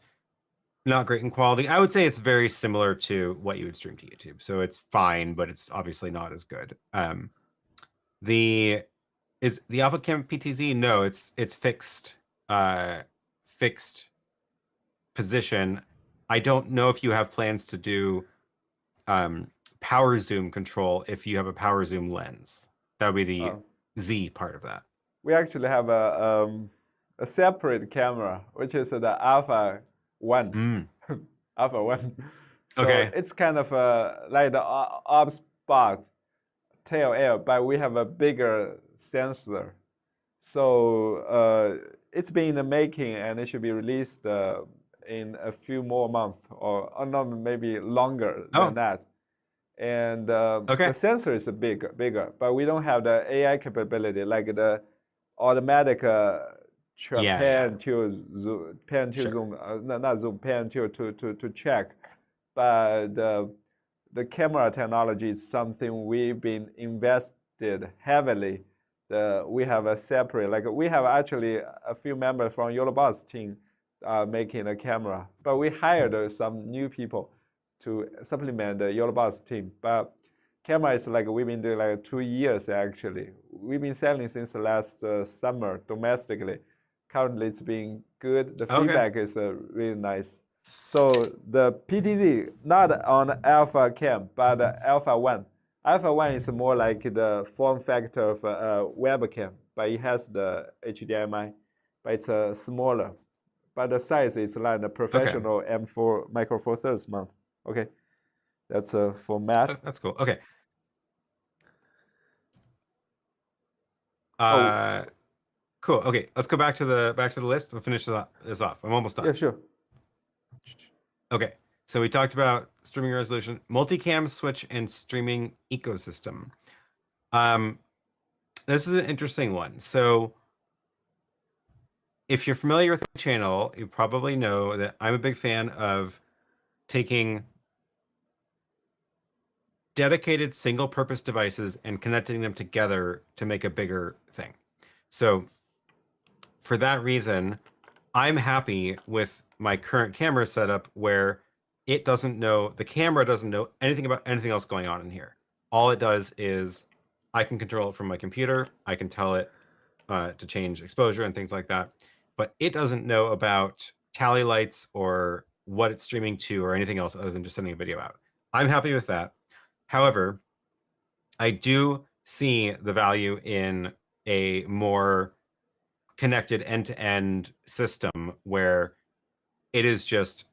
C: not great in quality. I would say it's very similar to what you would stream to YouTube, so it's fine, but it's obviously not as good. Is the Alpha Cam PTZ? No, it's fixed position. I don't know if you have plans to do power zoom control if you have a power zoom lens. That would be the Z part of that.
A: We actually have a separate camera, which is the Alpha 1. Alpha 1. So it's kind of like the op spot tail air, but we have a bigger sensor. So it's been in the making, and it should be released in a few more months, or not, maybe longer than that. And the sensor is bigger, but we don't have the AI capability, like the automatic pan to zoom, not zoom, pan to check. But the camera technology is something we've been invested heavily. We have a separate, like we have actually a few members from YOLOBOS team making a camera, but we hired some new people to supplement the YOLOBOS team. But camera is like we've been doing like 2 years actually. We've been selling since last summer domestically. Currently it's been good. The feedback is really nice. So the PTZ, not on Alpha Cam, but Alpha 1. Alpha 1 is more like the form factor of a webcam, but it has the HDMI, but it's smaller. But the size is like a professional M4 Micro Four Thirds mount. Okay, that's for Matt.
C: That's cool. Okay. Cool. Okay, let's go back to the list. We'll finish this off. I'm almost done.
A: Yeah, sure.
C: Okay, so we talked about streaming resolution, multicam switch, and streaming ecosystem. This is an interesting one. So if you're familiar with my channel, you probably know that I'm a big fan of taking dedicated single-purpose devices and connecting them together to make a bigger thing. So for that reason, I'm happy with my current camera setup where it doesn't know, the camera doesn't know anything about anything else going on in here. All it does is I can control it from my computer. I can tell it to change exposure and things like that. But it doesn't know about tally lights or what it's streaming to or anything else other than just sending a video out. I'm happy with that. However, I do see the value in a more connected end-to-end system where it is just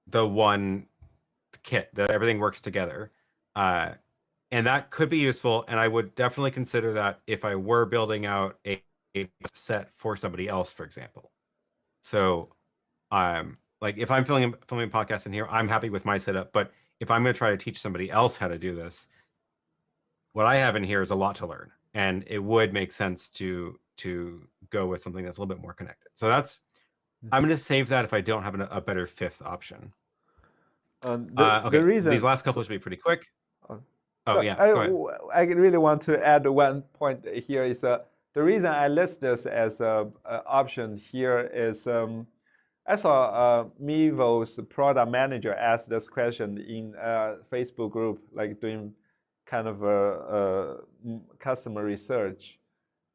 C: the one kit that everything works together. And that could be useful. And I would definitely consider that if I were building out a set for somebody else, for example. So like if I'm filming a podcast in here, I'm happy with my setup. But if I'm going to try to teach somebody else how to do this, what I have in here is a lot to learn. And it would make sense to go with something that's a little bit more connected. So that's, I'm going to save that if I don't have a better fifth option.
A: The reason
C: these last couple should be pretty quick.
A: Go ahead. I really want to add one point here is the reason I list this as an option here is I saw Mevo's product manager ask this question in a Facebook group, like doing kind of customer research.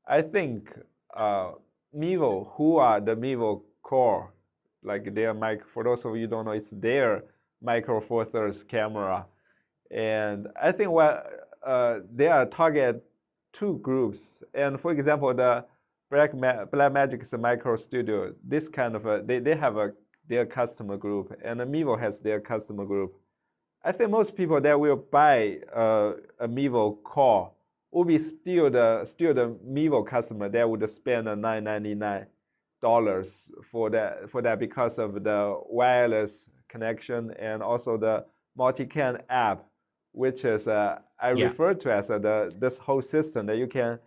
A: I think Mevo, who are the Mevo core, like their mic, for those of you who don't know, it's their Micro Four Thirds camera. And I think what they are target two groups. And for example, the Blackmagic's Micro Studio, this kind of they have their customer group, and Mevo has their customer group. I think most people that will buy a Mevo core will be still the Mevo customer that would spend $999 for that because of the wireless connection and also the multicam app, which is I refer to as this whole system that you can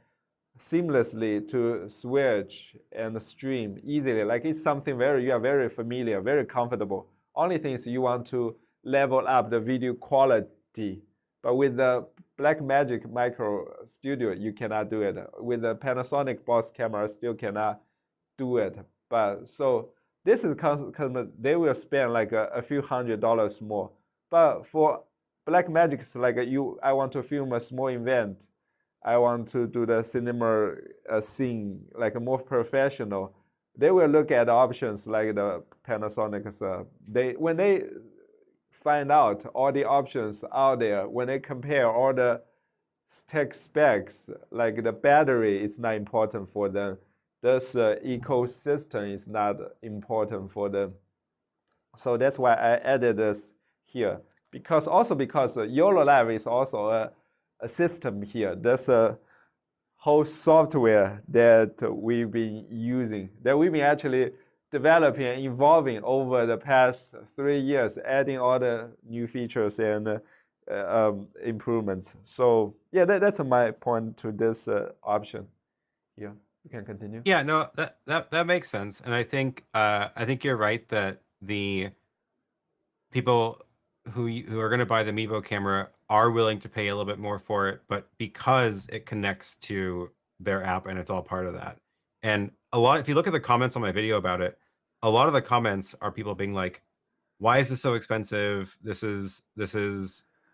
A: seamlessly to switch and stream easily. Like it's something you are very familiar, very comfortable. Only thing is you want to level up the video quality. But with the Blackmagic Micro Studio, you cannot do it. With the Panasonic Boss camera, still cannot do it. But so this is they will spend like a few $100s more. But for Blackmagic, it's like I want to film a small event. I want to do the cinema scene like a more professional. They will look at options like the Panasonic's. When they find out all the options out there, when they compare all the tech specs, like the battery is not important for them. This ecosystem is not important for them. So that's why I added this here. Because YOLO Live is also a system here. There's a whole software that we've been using, that we've been actually developing and evolving over the past 3 years, adding all the new features and improvements. So yeah, that's my point to this option. Yeah, you can continue.
C: Yeah, no, that makes sense, and I think you're right that the people who are going to buy the Mevo camera are willing to pay a little bit more for it, but because it connects to their app and it's all part of that. And if you look at the comments on my video about it, a lot of the comments are people being like, why is this so expensive? This is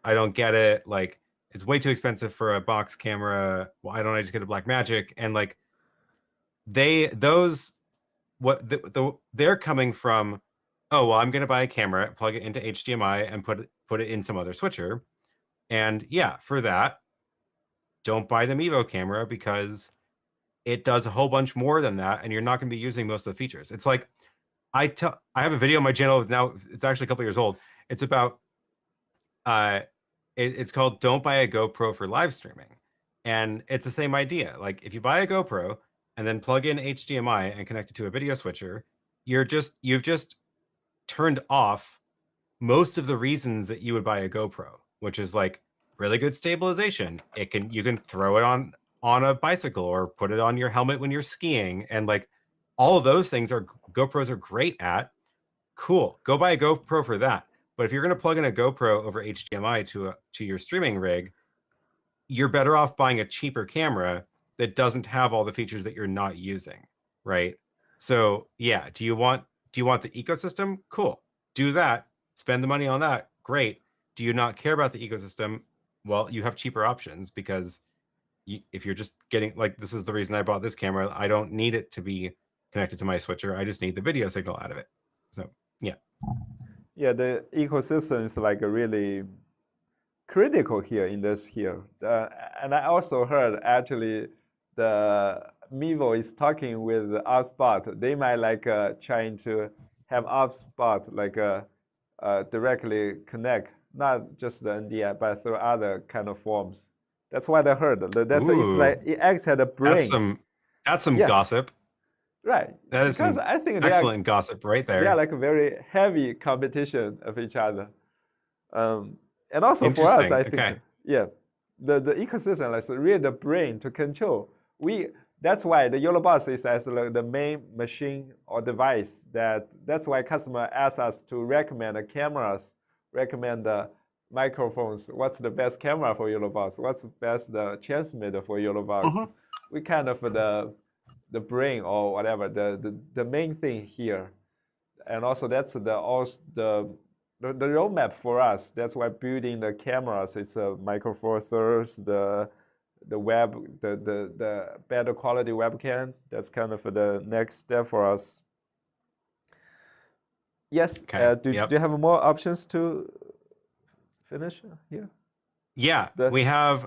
C: I don't get it. Like, it's way too expensive for a box camera. Why don't I just get a Blackmagic? And like they're coming from, oh, well, I'm going to buy a camera, plug it into HDMI, and put it in some other switcher. And yeah, for that, don't buy the Mevo camera because it does a whole bunch more than that, and you're not going to be using most of the features. It's like I have a video on my channel now. It's actually a couple years old. It's about it's called "Don't Buy a GoPro for Live Streaming," and it's the same idea. Like if you buy a GoPro and then plug in HDMI and connect it to a video switcher, you've just turned off most of the reasons that you would buy a GoPro, which is like really good stabilization. You can throw it on a bicycle or put it on your helmet when you're skiing, and like all of those things GoPros are great at. Cool, go buy a GoPro for that. But if you're going to plug in a GoPro over HDMI to your streaming rig, you're better off buying a cheaper camera that doesn't have all the features that you're not using, right? So yeah, do you want the ecosystem? Cool, do that. Spend the money on that. Great. Do you not care about the ecosystem? Well, you have cheaper options because if you're just getting, like, this is the reason I bought this camera. I don't need it to be connected to my switcher. I just need the video signal out of it. So yeah.
A: Yeah, the ecosystem is like a really critical here in this here. And I also heard actually the Mevo is talking with HubSpot. They might like trying to have HubSpot like directly connect, not just the NDI, but through other kind of forms. That's what I heard. It's like it acts as a brain.
C: That's some gossip.
A: Right.
C: That is
A: because I think
C: excellent gossip right there.
A: Yeah, like a very heavy competition of each other. And also for us, I think, yeah, the ecosystem is really the brain to control. That's why the YOLO Boss is as the main machine or device. That's why customer asks us to recommend the cameras, recommend the microphones. What's the best camera for YOLO Boss? What's the best transmitter for YOLO Boss? We kind of the brain or whatever, the main thing here. And also that's the roadmap for us. That's why building the cameras, it's a Micro Four Thirds, the better quality webcam. That's kind of the next step for us. Yes. Okay. Do you have more options to finish here?
C: Yeah, we have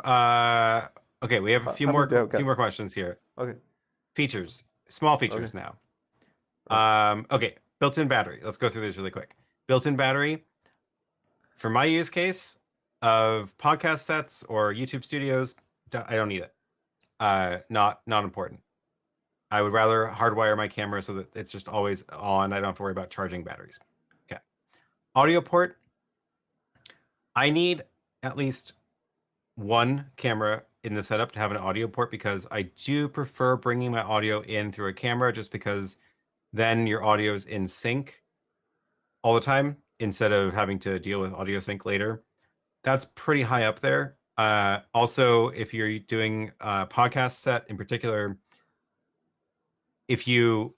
C: Okay, we have a few more questions here.
A: Okay.
C: Features, small features now. Okay, built-in battery. Let's go through these really quick. Built-in battery. For my use case of podcast sets or YouTube studios, I don't need it. Not important. I would rather hardwire my camera so that it's just always on. I don't have to worry about charging batteries. Okay. Audio port. I need at least one camera in the setup to have an audio port because I do prefer bringing my audio in through a camera just because then your audio is in sync all the time instead of having to deal with audio sync later. That's pretty high up there. Also, if you're doing a podcast set in particular, if you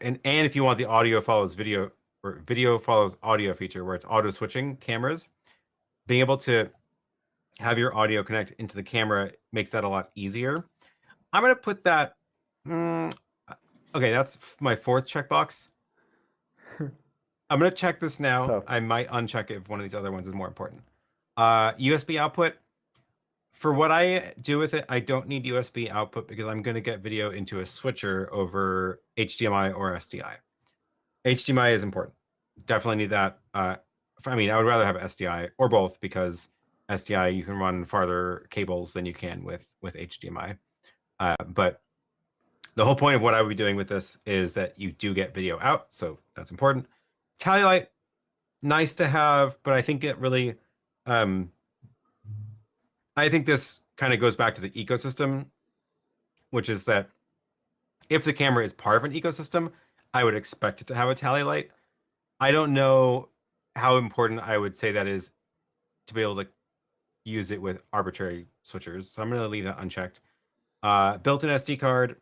C: want the audio follows video or video follows audio feature where it's auto switching cameras, being able to have your audio connect into the camera makes that a lot easier. I'm going to put that. Okay, that's my fourth checkbox. I'm going to check this now.
A: Tough.
C: I might uncheck it if one of these other ones is more important. USB output. For what I do with it, I don't need USB output because I'm going to get video into a switcher over HDMI or SDI. HDMI is important. Definitely need that. I mean, I would rather have SDI or both because SDI you can run farther cables than you can with HDMI. But the whole point of what I would be doing with this is that you do get video out, so that's important. Tally light, nice to have, but I think it really, I think this kind of goes back to the ecosystem, which is that if the camera is part of an ecosystem, I would expect it to have a tally light. I don't know how important I would say that is to be able to use it with arbitrary switchers, so I'm going to leave that unchecked. Built-in SD card.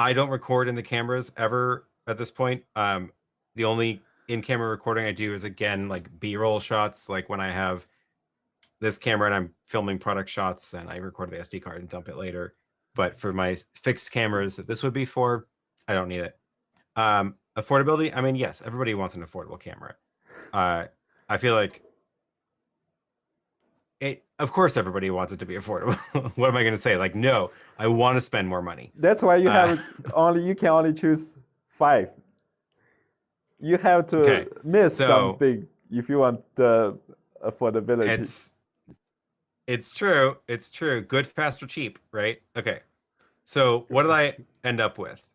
C: I don't record in the cameras ever at this point. The only in-camera recording I do is, again, like B-roll shots, like when I have this camera and I'm filming product shots and I record the SD card and dump it later. But for my fixed cameras that this would be for, I don't need it. Affordability, I mean, yes, everybody wants an affordable camera. I feel like of course everybody wants it to be affordable. What am I going to say? Like, no, I want to spend more money.
A: That's why you have you can only choose 5. You have to miss something if you want the affordability.
C: It's true. It's true. Good, fast, or cheap, right? Okay. So what did I end up with?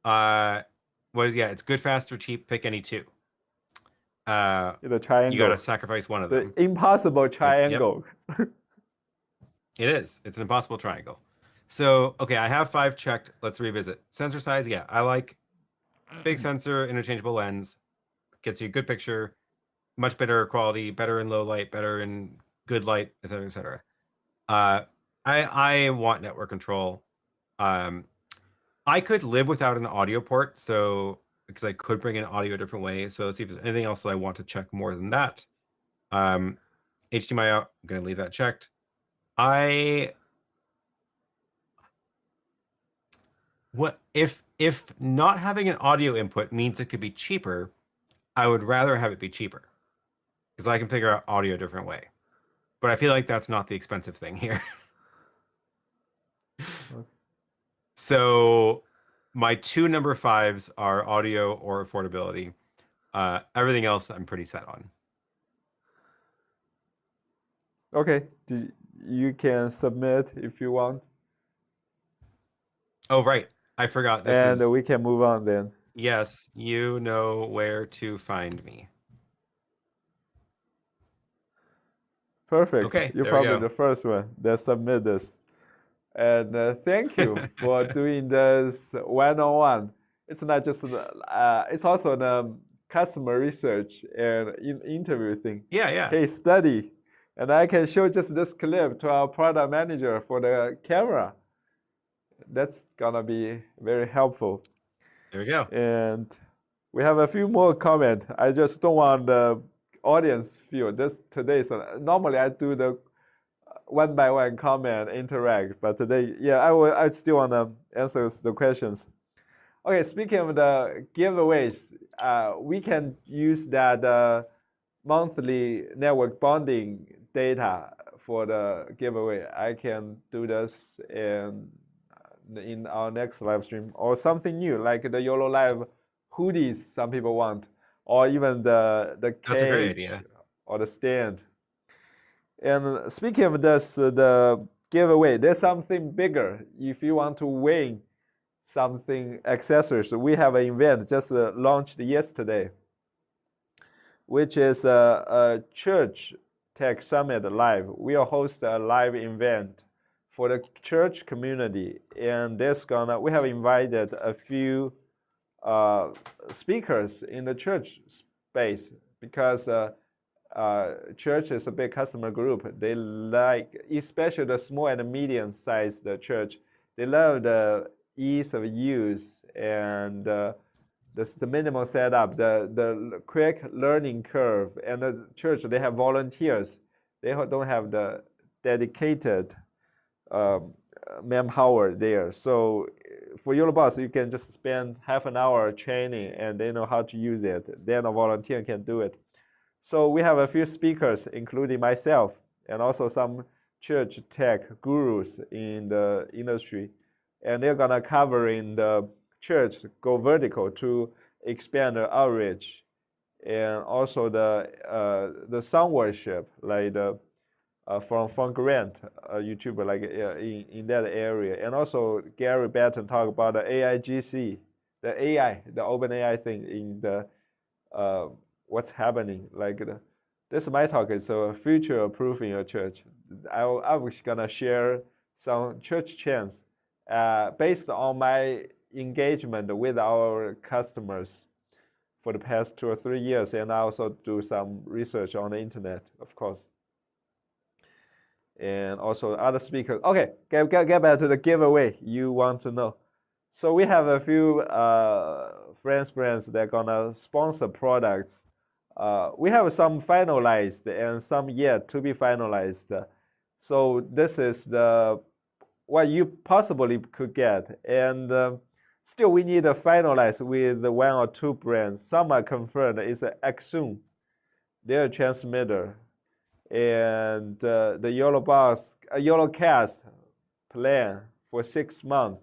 C: It's good, fast, or cheap. Pick any 2.
A: The triangle.
C: You got to sacrifice one of them.
A: The impossible triangle.
C: Yep. It is. It's an impossible triangle. So, okay, I have 5 checked. Let's revisit. Sensor size, yeah, I like big sensor, interchangeable lens. Gets you a good picture, much better quality, better in low light, better in good light, et cetera, et cetera. I want network control. I could live without an audio port, so because I could bring in audio a different way. So let's see if there's anything else that I want to check more than that. HDMI out, I'm going to leave that checked. If not having an audio input means it could be cheaper, I would rather have it be cheaper because I can figure out audio a different way. But I feel like that's not the expensive thing here. So my 2 number 5s are audio or affordability. Everything else I'm pretty set on.
A: Okay, you can submit if you want.
C: Oh, right. I forgot.
A: And we can move on then.
C: Yes, you know where to find me.
A: Perfect.
C: Okay,
A: You're probably the first one that submit this. And thank you for doing this one-on-one. It's not just, it's also the customer research and interview thing.
C: Yeah.
A: Case study. And I can show just this clip to our product manager for the camera. That's gonna be very helpful.
C: There we go.
A: And we have a few more comments. I just don't want the audience feel this today. So normally I do the one by one comment, interact, but today, yeah, I still want to answer the questions. Okay, speaking of the giveaways, we can use that monthly network bonding data for the giveaway. I can do this in our next live stream, or something new like the YOLO Live hoodies some people want, or even the
C: That's a great
A: cage
C: idea.
A: or the stand. And speaking of this, the giveaway, there's something bigger. If you want to win something accessories, we have an event just launched yesterday, which is a church tech summit live. We will host a live event for the church community, and we have invited a few speakers in the church space, because church is a big customer group. They like, especially the small and medium-sized church, they love the ease of use and the minimal setup, the quick learning curve. And the church, they have volunteers. They don't have the dedicated manpower there. So for YOLO Boss, you can just spend half an hour training and they know how to use it. Then a volunteer can do it. So we have a few speakers, including myself, and also some church tech gurus in the industry. And they're gonna cover in the church, go vertical to expand the outreach, and also the sound worship, like the from Grant, a YouTuber like in that area, and also Gary Batten talk about the AIGC, the AI, the open AI thing in the what's happening. Like this is my talk. It's a future proofing your church. I was gonna share some church trends based on my engagement with our customers for the past 2 or 3 years, and I also do some research on the internet, of course. And also other speakers. Okay, get back to the giveaway you want to know. So we have a few brands that are gonna sponsor products. We have some finalized and some yet to be finalized. So this is what you possibly could get. And still we need to finalize with 1 or 2 brands. Some are confirmed. It's Axum, their transmitter, and the YOLO Box, YOLO Cast plan for 6 months.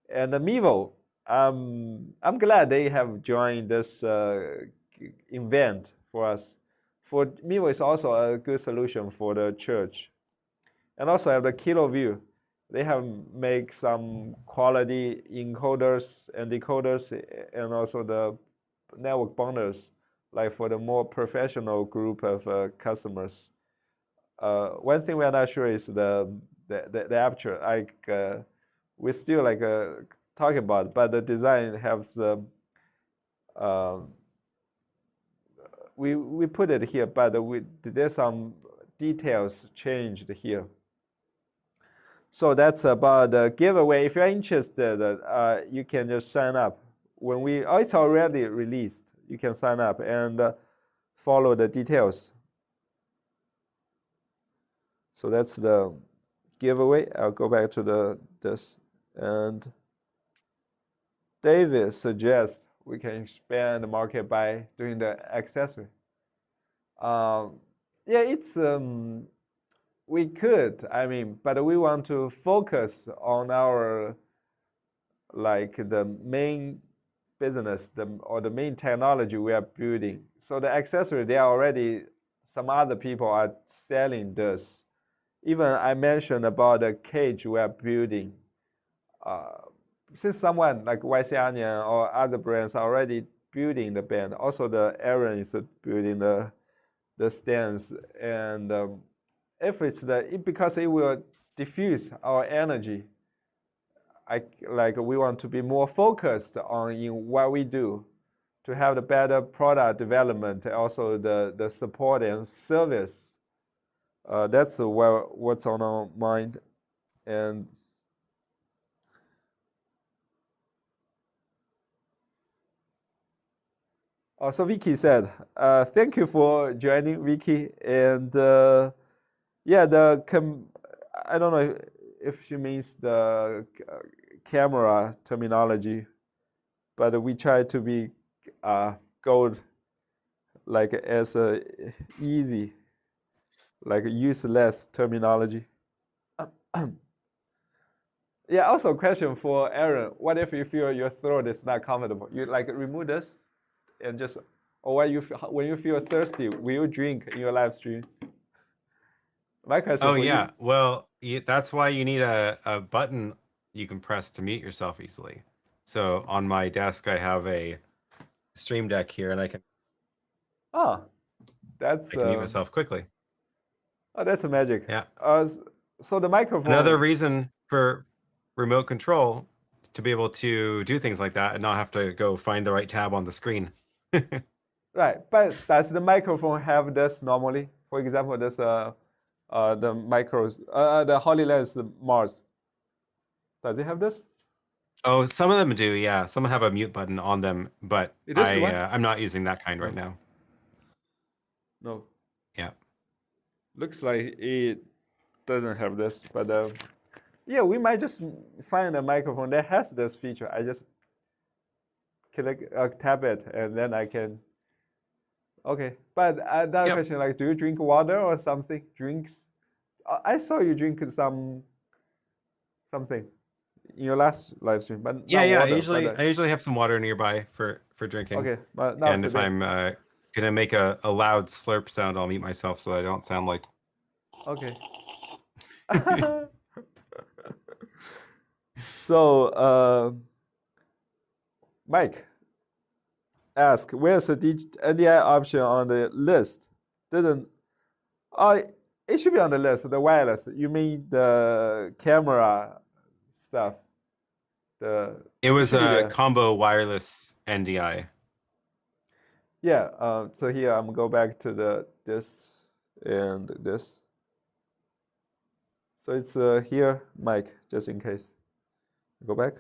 A: And the Mevo, I'm glad they have joined this event for us. For Mevo is also a good solution for the church. And also have the KiloView. They have make some quality encoders and decoders, and also the network bundles, like for the more professional group of customers. One thing we are not sure is the aperture. Like we still like talking about, but the design has we put it here, but there's some details changed here. So that's about the giveaway. If you're interested, you can just sign up. It's already released. You can sign up and follow the details. So that's the giveaway. I'll go back to this. And David suggests we can expand the market by doing the accessory. Yeah, it's we could, but we want to focus on our, like, the main business, or the main technology we are building. So the accessory, there are already some other people are selling this. Even I mentioned about the cage we are building. Since someone like YC Onion or other brands are already building the band, also the Aaron is building the stands, and if it's because it will diffuse our energy. We want to be more focused on in what we do, to have the better product development, also the support and service. That's what's on our mind. And so Vicky said, thank you for joining, Vicky. And yeah, I don't know if she means the camera terminology, but we try to be go like as easy, like use less terminology. Yeah, also a question for Aaron. What if you feel your throat is not comfortable? You like remove this and just, or when you feel thirsty, will you drink in your live stream? My question
C: Oh
A: for
C: yeah,
A: you.
C: well, that's why you need a button you can press to mute yourself easily. So on my desk, I have a Stream Deck here, and I can
A: That's
C: mute myself quickly.
A: oh, that's a magic.
C: Yeah.
A: So the microphone.
C: Another reason for remote control to be able to do things like that and not have to go find the right tab on the screen.
A: Right, but does the microphone have this normally? For example, this the micros, the HoloLens Mars. Does it have this?
C: Oh, some of them do, yeah. Some have a mute button on them, but
A: It is the one?
C: I'm not using that kind right now.
A: No.
C: Yeah.
A: Looks like it doesn't have this, but yeah, we might just find a microphone that has this feature. I just click tap it, and then I can. Okay, but another
C: Yep.
A: question: like, do you drink water or something? Drinks? I saw you drink something in your last live stream, but
C: Yeah,
A: not
C: yeah.
A: water.
C: I usually have some water nearby for drinking.
A: Okay, but not
C: And
A: today.
C: if I'm gonna make a loud slurp sound, I'll mute myself so that I don't sound like.
A: Okay. So, Mike ask, where's the NDI option on the list? Didn't it should be on the list, the wireless. You mean the camera stuff?
C: It was
A: should be
C: a
A: there.
C: combo wireless NDI.
A: Yeah, so here I'm go back to this and this. So it's here, Mike, just in case. Go back.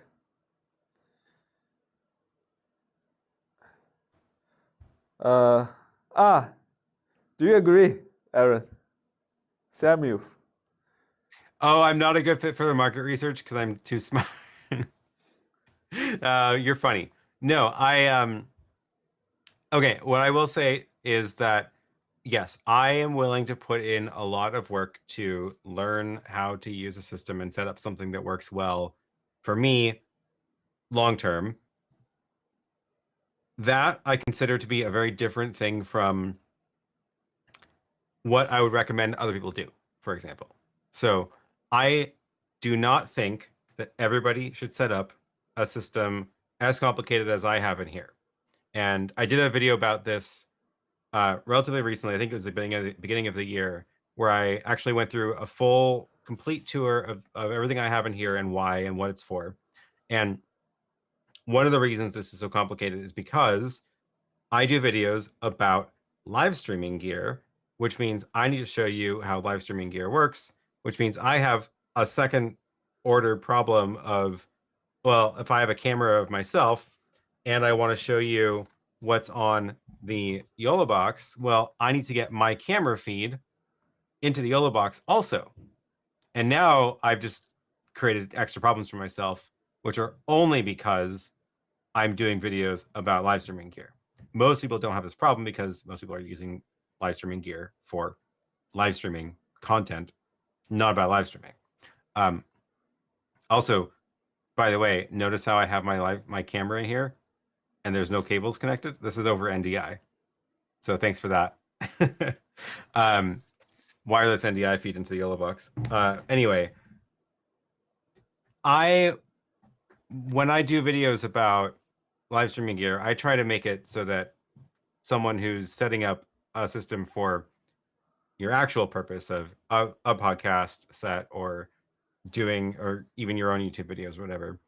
A: Do you agree, Aaron? Samuel.
C: Oh, I'm not a good fit for the market research because I'm too smart. You're funny. No, okay, what I will say is that yes, I am willing to put in a lot of work to learn how to use a system and set up something that works well for me long term. That I consider to be a very different thing from what I would recommend other people do, for example. So I do not think that everybody should set up a system as complicated as I have in here. And I did a video about this relatively recently. I think it was the beginning of the year, where I actually went through a full, complete tour of everything I have in here and why and what it's for. And one of the reasons this is so complicated is because I do videos about live streaming gear, which means I need to show you how live streaming gear works, which means I have a second order problem of, well, if I have a camera of myself and I want to show you what's on the YOLO box, well, I need to get my camera feed into the YOLO box also. And now I've just created extra problems for myself, which are only because I'm doing videos about live streaming gear. Most people don't have this problem because most people are using live streaming gear for live streaming content, not about live streaming. Also, by the way, notice how I have my camera in here and there's no cables connected. This is over NDI. So thanks for that. Wireless NDI feed into the YOLO box. Anyway, when I do videos about live streaming gear, I try to make it so that someone who's setting up a system for your actual purpose of a podcast set or even your own YouTube videos, whatever,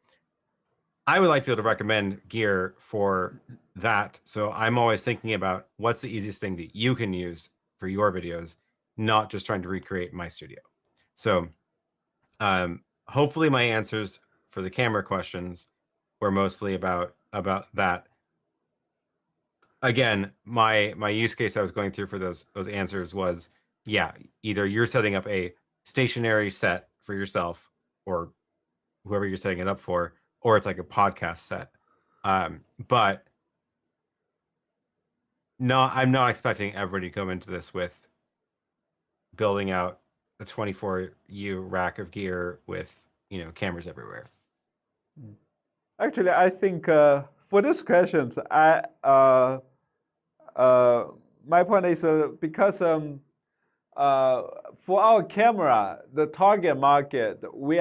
C: I would like to be able to recommend gear for that. So I'm always thinking about what's the easiest thing that you can use for your videos, not just trying to recreate my studio. So hopefully my answers for the camera questions were mostly about that. Again, my use case I was going through for those answers was, yeah, either you're setting up a stationary set for yourself or whoever you're setting it up for, or it's like a podcast set. But no, I'm not expecting everybody to come into this with building out a 24U rack of gear with, cameras everywhere?
A: Actually, I think for these questions, my point is because for our camera, the target market, we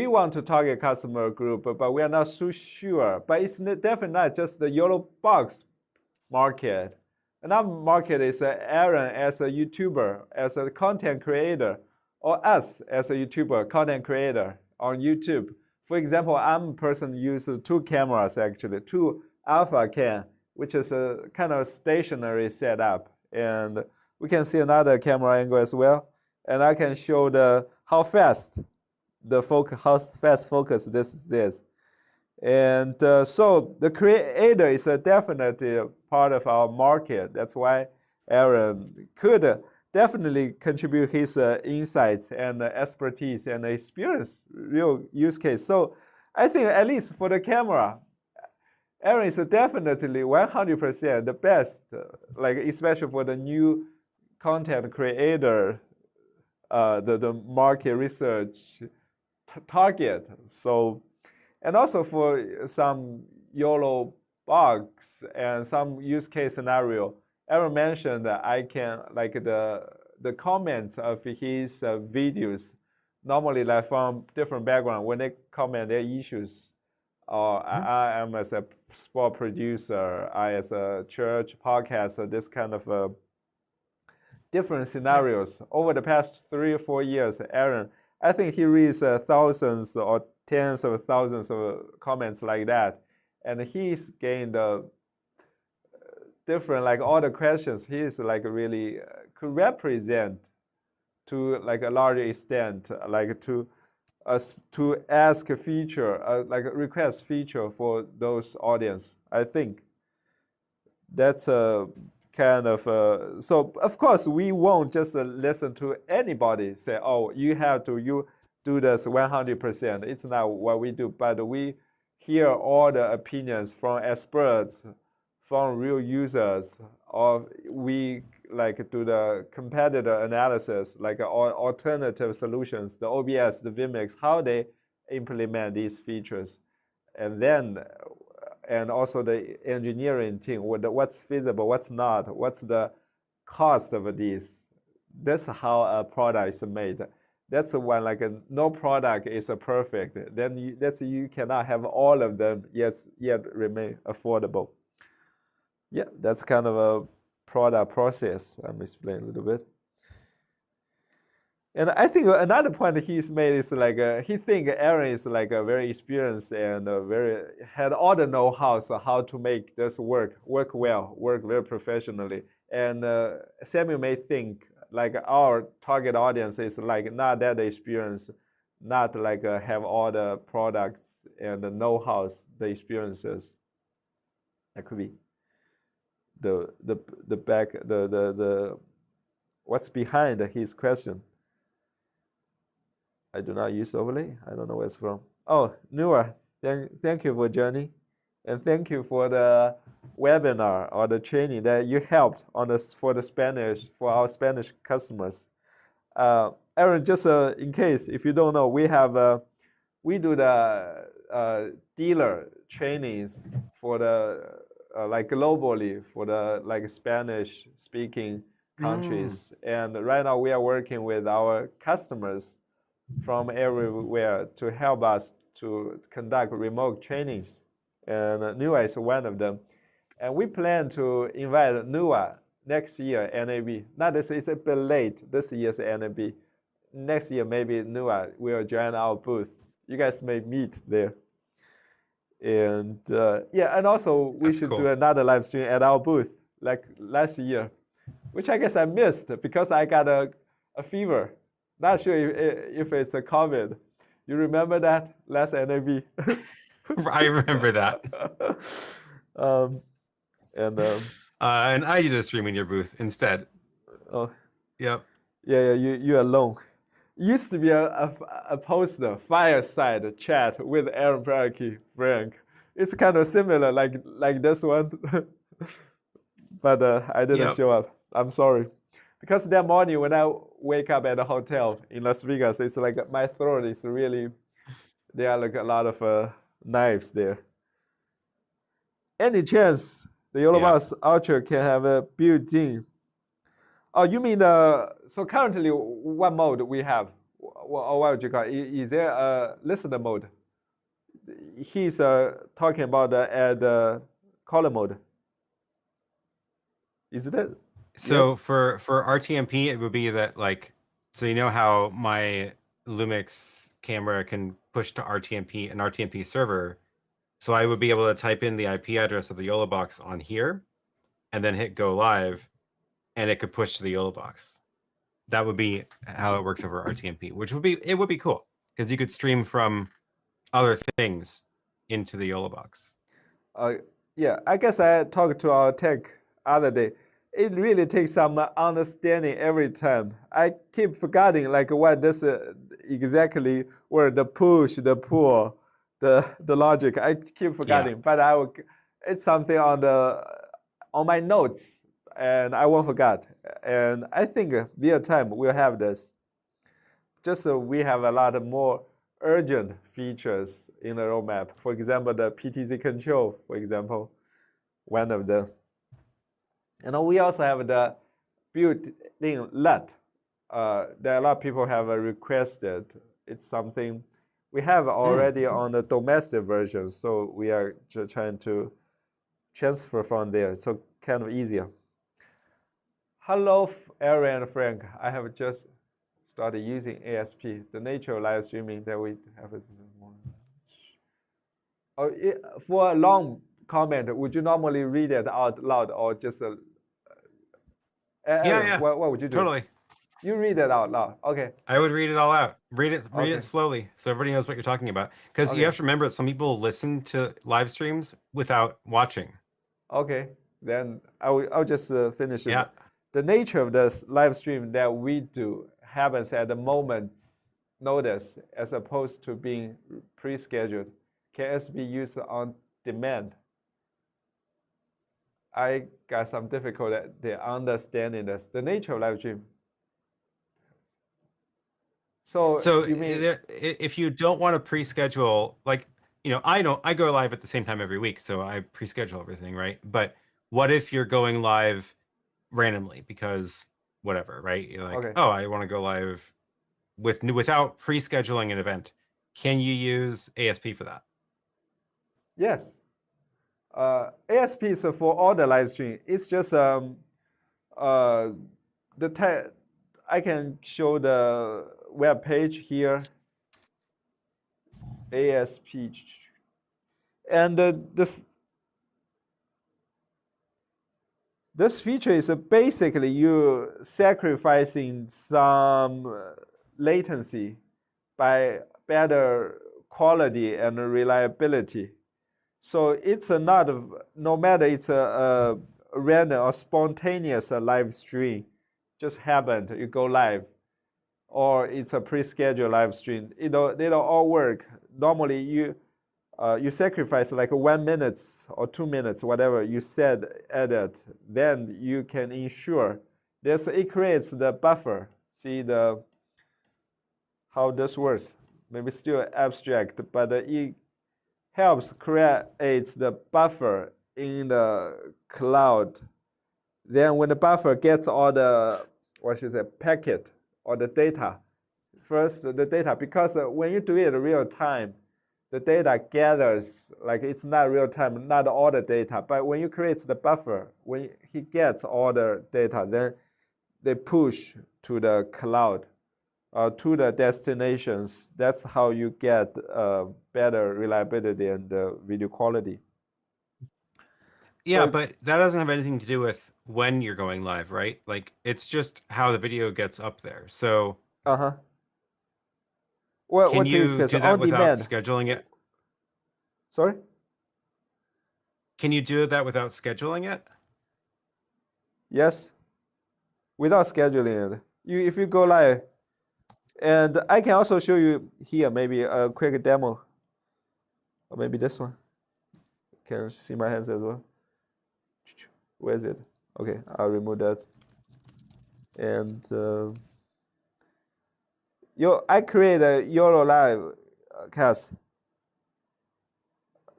A: want to target customer group, but we are not so sure. But it's definitely not just the yellow box market. Another market is Aaron as a YouTuber, as a content creator, or us as a YouTuber, content creator on YouTube. For example, I'm a person who uses 2 cameras actually, 2 alpha cam, which is a kind of stationary setup. And we can see another camera angle as well. And I can show how fast focus this is. And so the creator is definitely a part of our market. That's why Aaron could definitely contribute his insights and expertise and experience, real use case. So I think at least for the camera, Aaron is definitely 100% the best, like especially for the new content creator, the market research target. So. And also for some YOLO bugs and some use case scenario, Aaron mentioned that I can, like the comments of his videos, normally like from different background, when they comment their issues, or I am as a sport producer, I as a church podcaster, this kind of different scenarios. Over the past 3 or 4 years, Aaron, I think he reads thousands or tens of thousands of comments like that, and he's gained different, like all the questions. He's like really could represent to like a large extent, like to ask a feature, like a request feature for those audience. I think that's a kind of so of course we won't just listen to anybody say, oh, you do this 100%. It's not what we do, but we hear all the opinions from experts, from real users, or we like do the competitor analysis, like alternative solutions, the OBS, the Vmix, how they implement these features, and also the engineering team, what's feasible, what's not, what's the cost of these. That's how a product is made. That's when like no product is perfect. Then you cannot have all of them yet remain affordable. Yeah, that's kind of a product process. I'm explaining a little bit. And I think another point he's made is like he think Aaron is like a very experienced and had all the know-how so how to make this work well, work very professionally. And Samuel may think like our target audience is like not that experienced, not like have all the products and the know-hows, the experiences. That could be the what's behind his question. I do not use overlay. I don't know where it's from. Oh, Nua, thank you for joining, and thank you for the webinar or the training that you helped on this for our Spanish customers. Aaron, just in case if you don't know, we do the dealer trainings for the like globally for the like Spanish speaking countries, and right now we are working with our customers from everywhere to help us to conduct remote trainings, and Nua is one of them. And we plan to invite Nua next year, NAB. Not this, it's a bit late, this year's NAB. Next year, maybe Nua will join our booth. You guys may meet there. And yeah, and also we should do another live stream at our booth, like last year, which I guess I missed because I got a fever. Not sure if it's a COVID. You remember that last NAB?
C: I remember that.
A: And
C: I did a stream in your booth instead.
A: Oh,
C: yep.
A: Yeah. You alone. Used to be a poster, fireside chat with Aaron Parecki, Frank. It's kind of similar, like this one, but I didn't show up. I'm sorry. because that morning when I wake up at the hotel in Las Vegas, it's like my throat is really, there are like a lot of knives there. Any chance the YOLOBOX Ultra can have a built-in? Oh, you mean so currently what mode we have? What would you call it? Is there a listener mode? He's talking about add color mode. Is it?
C: So
A: Yet?
C: for RTMP, it would be that like, so you know how my Lumix camera can push to RTMP, an RTMP server. So I would be able to type in the IP address of the YOLOBOX on here and then hit go live and it could push to the YOLOBOX. That would be how it works over RTMP, which would be cool because you could stream from other things into the YOLOBOX.
A: Yeah, I guess I talked to our tech other day. It really takes some understanding every time. I keep forgetting like what this exactly where the push, the pull, the logic. I keep forgetting, but I will. It's something on my notes, and I won't forget. And I think via time we'll have this. Just so we have a lot of more urgent features in the roadmap. For example, the PTZ control, for example, one of the. And we also have the built-in LUT. That a lot of people have requested. It's something we have already on the domestic version, so we are just trying to transfer from there. So kind of easier. Hello, Aaron and Frank. I have just started using ASP, the nature of live streaming that we have. For a long comment, would you normally read it out loud or just?
C: Yeah.
A: What would you do?
C: Totally.
A: You read it out loud. Okay.
C: I would read it all out. Read it slowly so everybody knows what you're talking about. Because you have to remember that some people listen to live streams without watching.
A: Okay. Then I'll just finish it.
C: Yeah.
A: The nature of this live stream that we do happens at the moment's notice as opposed to being pre-scheduled. Can be used on demand? I got some difficulty understanding this. The nature of live stream. So you mean
C: if you don't want to pre-schedule, like, I go live at the same time every week, so I pre-schedule everything, right? But what if you're going live randomly because whatever, right? You're like, oh, I want to go live without pre-scheduling an event. Can you use ASP for that?
A: Yes. ASP is for all the live stream. It's just I can show the web page here. ASP, and this feature is basically you sacrificing some latency by better quality and reliability. So it's not, no matter it's a random or spontaneous live stream, just happened, you go live, or it's a pre-scheduled live stream. They don't all work. Normally you sacrifice like 1 minute or 2 minutes, whatever you said edit, then you can ensure it creates the buffer. See how this works. Maybe still abstract, but it helps create the buffer in the cloud. Then when the buffer gets all the, packet or the data, first the data, because when you do it real time, the data gathers, like it's not real time, not all the data, but when you create the buffer, when he gets all the data, then they push to the cloud. To the destinations. That's how you get better reliability and video quality.
C: Yeah, but that doesn't have anything to do with when you're going live, right? Like, it's just how the video gets up there. So
A: well,
C: can you do that without scheduling it?
A: Sorry?
C: Can you do that without scheduling it?
A: Yes, without scheduling it. If you go live, and I can also show you here maybe a quick demo, or maybe this one. Can you see my hands as well? Where is it? Okay, I'll remove that. And I create a YOLO Live cast,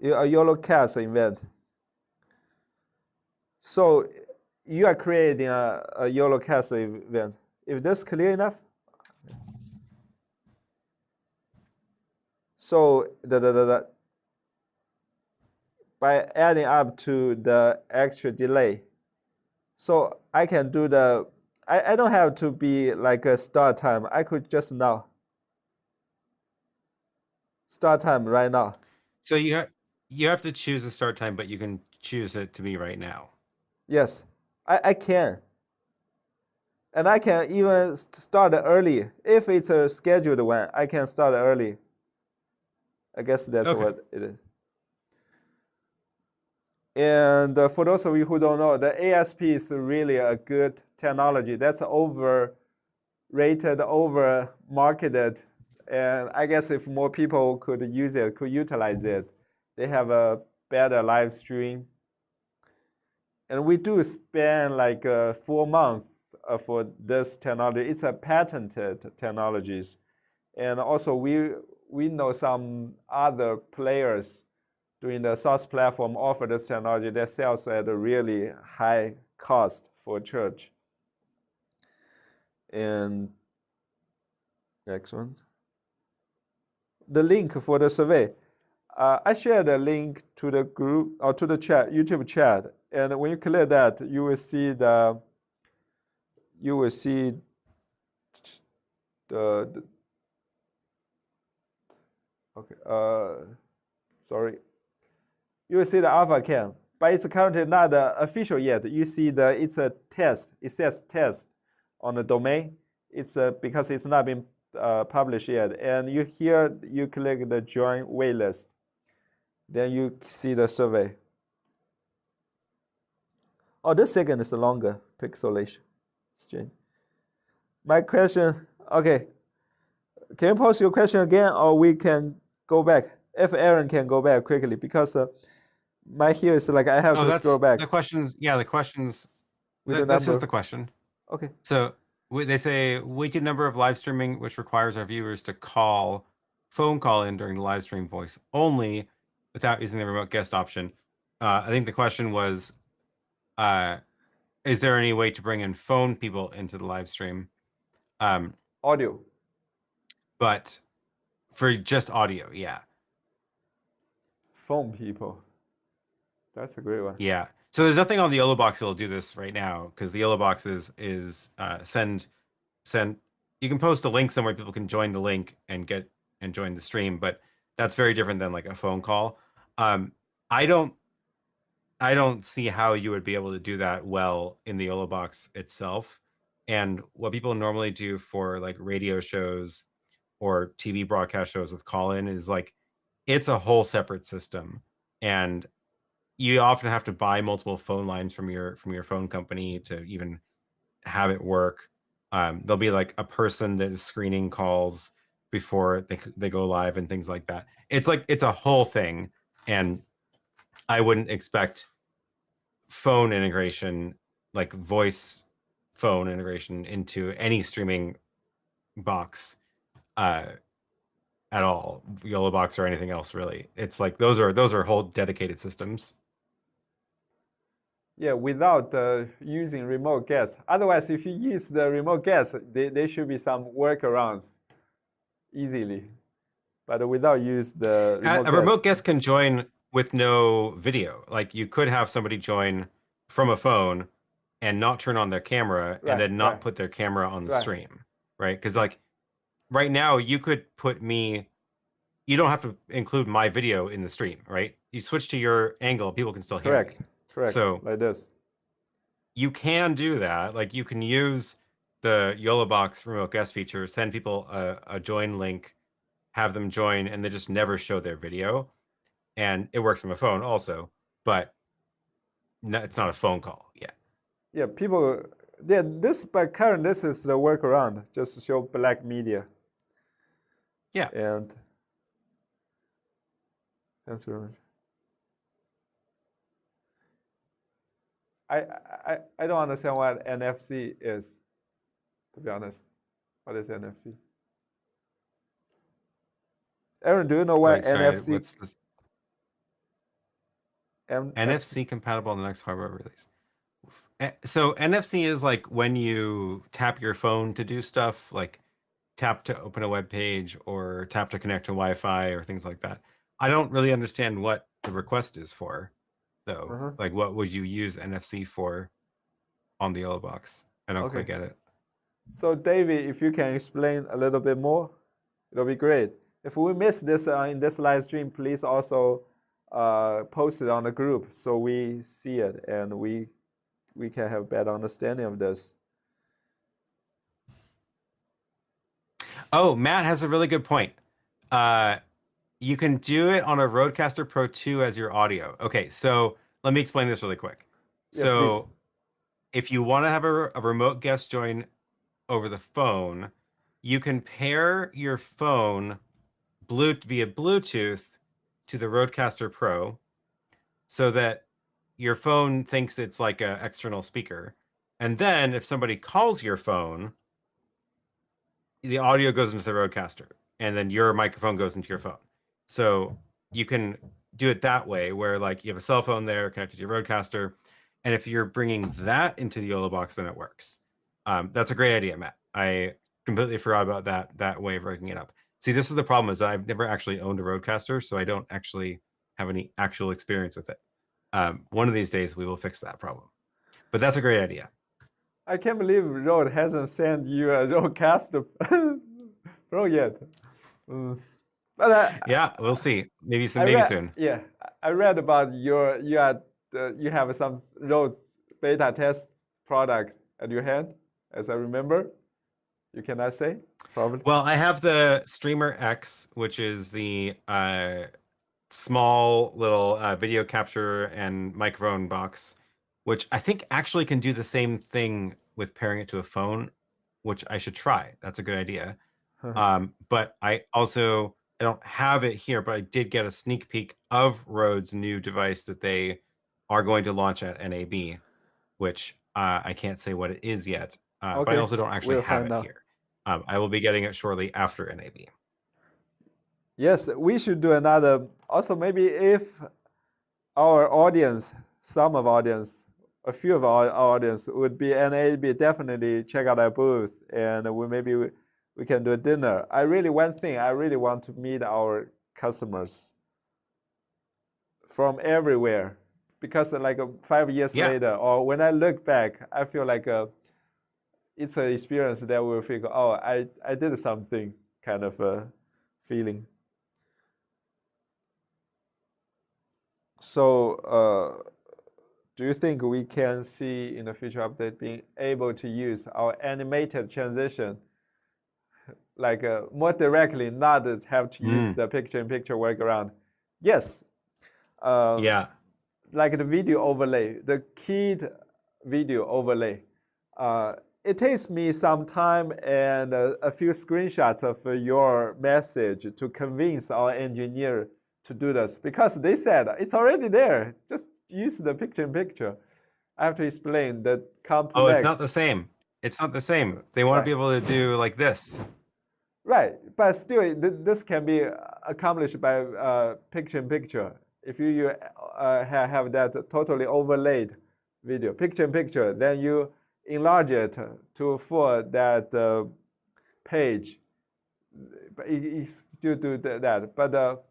A: a YOLO cast event. So you are creating a YOLO cast event. If that's clear enough. So by adding up to the extra delay, so I can do I don't have to be like a start time. I could just now. Start time right now.
C: So you have to choose a start time, but you can choose it to be right now.
A: Yes, I can. And I can even start early. If it's a scheduled one, I can start early. I guess that's
C: Okay.
A: what it is. And for those of you who don't know, the ASP is really a good technology. That's overrated, over-marketed. And I guess if more people could use it, could utilize it, they have a better live stream. And we do spend like 4 months for this technology. It's a patented technologies. And also we know some other players doing the SaaS platform offer this technology that sells at a really high cost for church. And next one. The link for the survey. I shared a link to the group or to the chat, YouTube chat. And when you click that, you will see the okay, sorry. You will see the alpha cam, but it's currently not official yet. You see it's a test. It says test on the domain. It's because it's not been published yet. And you click the join waitlist. Then you see the survey. Oh, this second is longer pixelation. Strange. My question, okay. Can you pose your question again, or we can go back? If Aaron can go back quickly, because my here is like I have to scroll back.
C: The questions. Yeah, the questions.
A: With the
C: This
A: number.
C: is the question.
A: Okay.
C: So they say weighted number of live streaming, which requires our viewers to phone call in during the live stream voice only, without using the remote guest option. I think the question was, is there any way to bring in phone people into the live stream?
A: Audio.
C: But for just audio, yeah.
A: Phone people. That's a great one.
C: Yeah. So there's nothing on the YOLO box that'll do this right now, because the YOLO box is send. You can post a link somewhere, people can join the link and join the stream, but that's very different than like a phone call. I don't see how you would be able to do that well in the YOLO box itself. And what people normally do for like radio shows or TV broadcast shows with call-in is like, it's a whole separate system. And you often have to buy multiple phone lines from your phone company to even have it work. There'll be like a person that is screening calls before they go live and things like that. It's a whole thing, and I wouldn't expect phone integration, like voice phone integration, into any streaming box at all, YOLO box or anything else really. It's like those are whole dedicated systems.
A: Yeah, without using remote guest. Otherwise, if you use the remote guest, there should be some workarounds easily. But without use the remote
C: a remote guest can join with no video. Like you could have somebody join from a phone and not turn on their camera, and then not put their camera on the stream, right? Because like right now, you could put me. You don't have to include my video in the stream, right? You switch to your angle, people can still hear me.
A: Correct.
C: So
A: like this.
C: You can do that. Like you can use the YOLO box remote guest feature, send people a join link, have them join, and they just never show their video. And it works from a phone also, but no, it's not a phone call yet.
A: Yeah, people. Yeah, but current this is the workaround. Just show black media.
C: Yeah.
A: And thanks very much. I don't understand what NFC is. to be honest. What is NFC? Aaron, do you know what
C: Wait, sorry,
A: NFC?
C: what's this? NFC compatible in the next hardware release. So NFC is like when you tap your phone to do stuff, like tap to open a web page or tap to connect to Wi-Fi or things like that. I don't really understand what the request is for, though. Like, what would you use NFC for on the yellow box? I don't quite get it.
A: So, David, if you can explain a little bit more, it'll be great. If we miss this in this live stream, please also post it on the group so we see it and we can have better understanding of this.
C: Oh, Matt has a really good point. You can do it on a Rodecaster Pro 2 as your audio. Okay, so let me explain this really quick. So if you want to have a remote guest join over the phone, you can pair your phone via Bluetooth to the Rodecaster Pro so that your phone thinks it's like an external speaker. And then if somebody calls your phone, the audio goes into the Rodecaster, and then your microphone goes into your phone. So you can do it that way, where like you have a cell phone there connected to your Rodecaster, and if you're bringing that into the YOLO box, then it works. That's a great idea, Matt. I completely forgot about that way of breaking it up. See, this is the problem: is I've never actually owned a Rodecaster, so I don't actually have any actual experience with it. One of these days, we will fix that problem. But that's a great idea.
A: I can't believe Rode hasn't sent you a Rodecaster Pro yet. But
C: yeah, we'll see. Maybe soon.
A: Yeah, I read about you have some Rode beta test product at your hand, as I remember. You cannot say, probably.
C: Well, I have the Streamer X, which is the small little video capture and microphone box, which I think actually can do the same thing with pairing it to a phone, which I should try. That's a good idea. But I don't have it here, but I did get a sneak peek of Rode's new device that they are going to launch at NAB, which I can't say what it is yet, but I also don't actually have it here. I will be getting it shortly after NAB.
A: Yes, we should do another. Also, maybe if our audience, a few of our audience would be NAB, definitely check out our booth, and maybe we can do a dinner. I really want to meet our customers from everywhere, because like 5 years later, or when I look back, I feel like it's an experience that we'll figure, oh, I did something, kind of a feeling. So do you think we can see in the future update being able to use our animated transition like more directly, not have to use the picture-in-picture workaround? Yes. Like the video overlay, the keyed video overlay. It takes me some time and a few screenshots of your message to convince our engineer to do this, because they said it's already there. Just use the picture-in-picture. I have to explain the complex.
C: Oh, it's not the same. It's not the same. They want to be able to do like this.
A: Right, but still, this can be accomplished by picture-in-picture. If you have that totally overlaid video, picture-in-picture, then you enlarge it to for that page. It still do that, but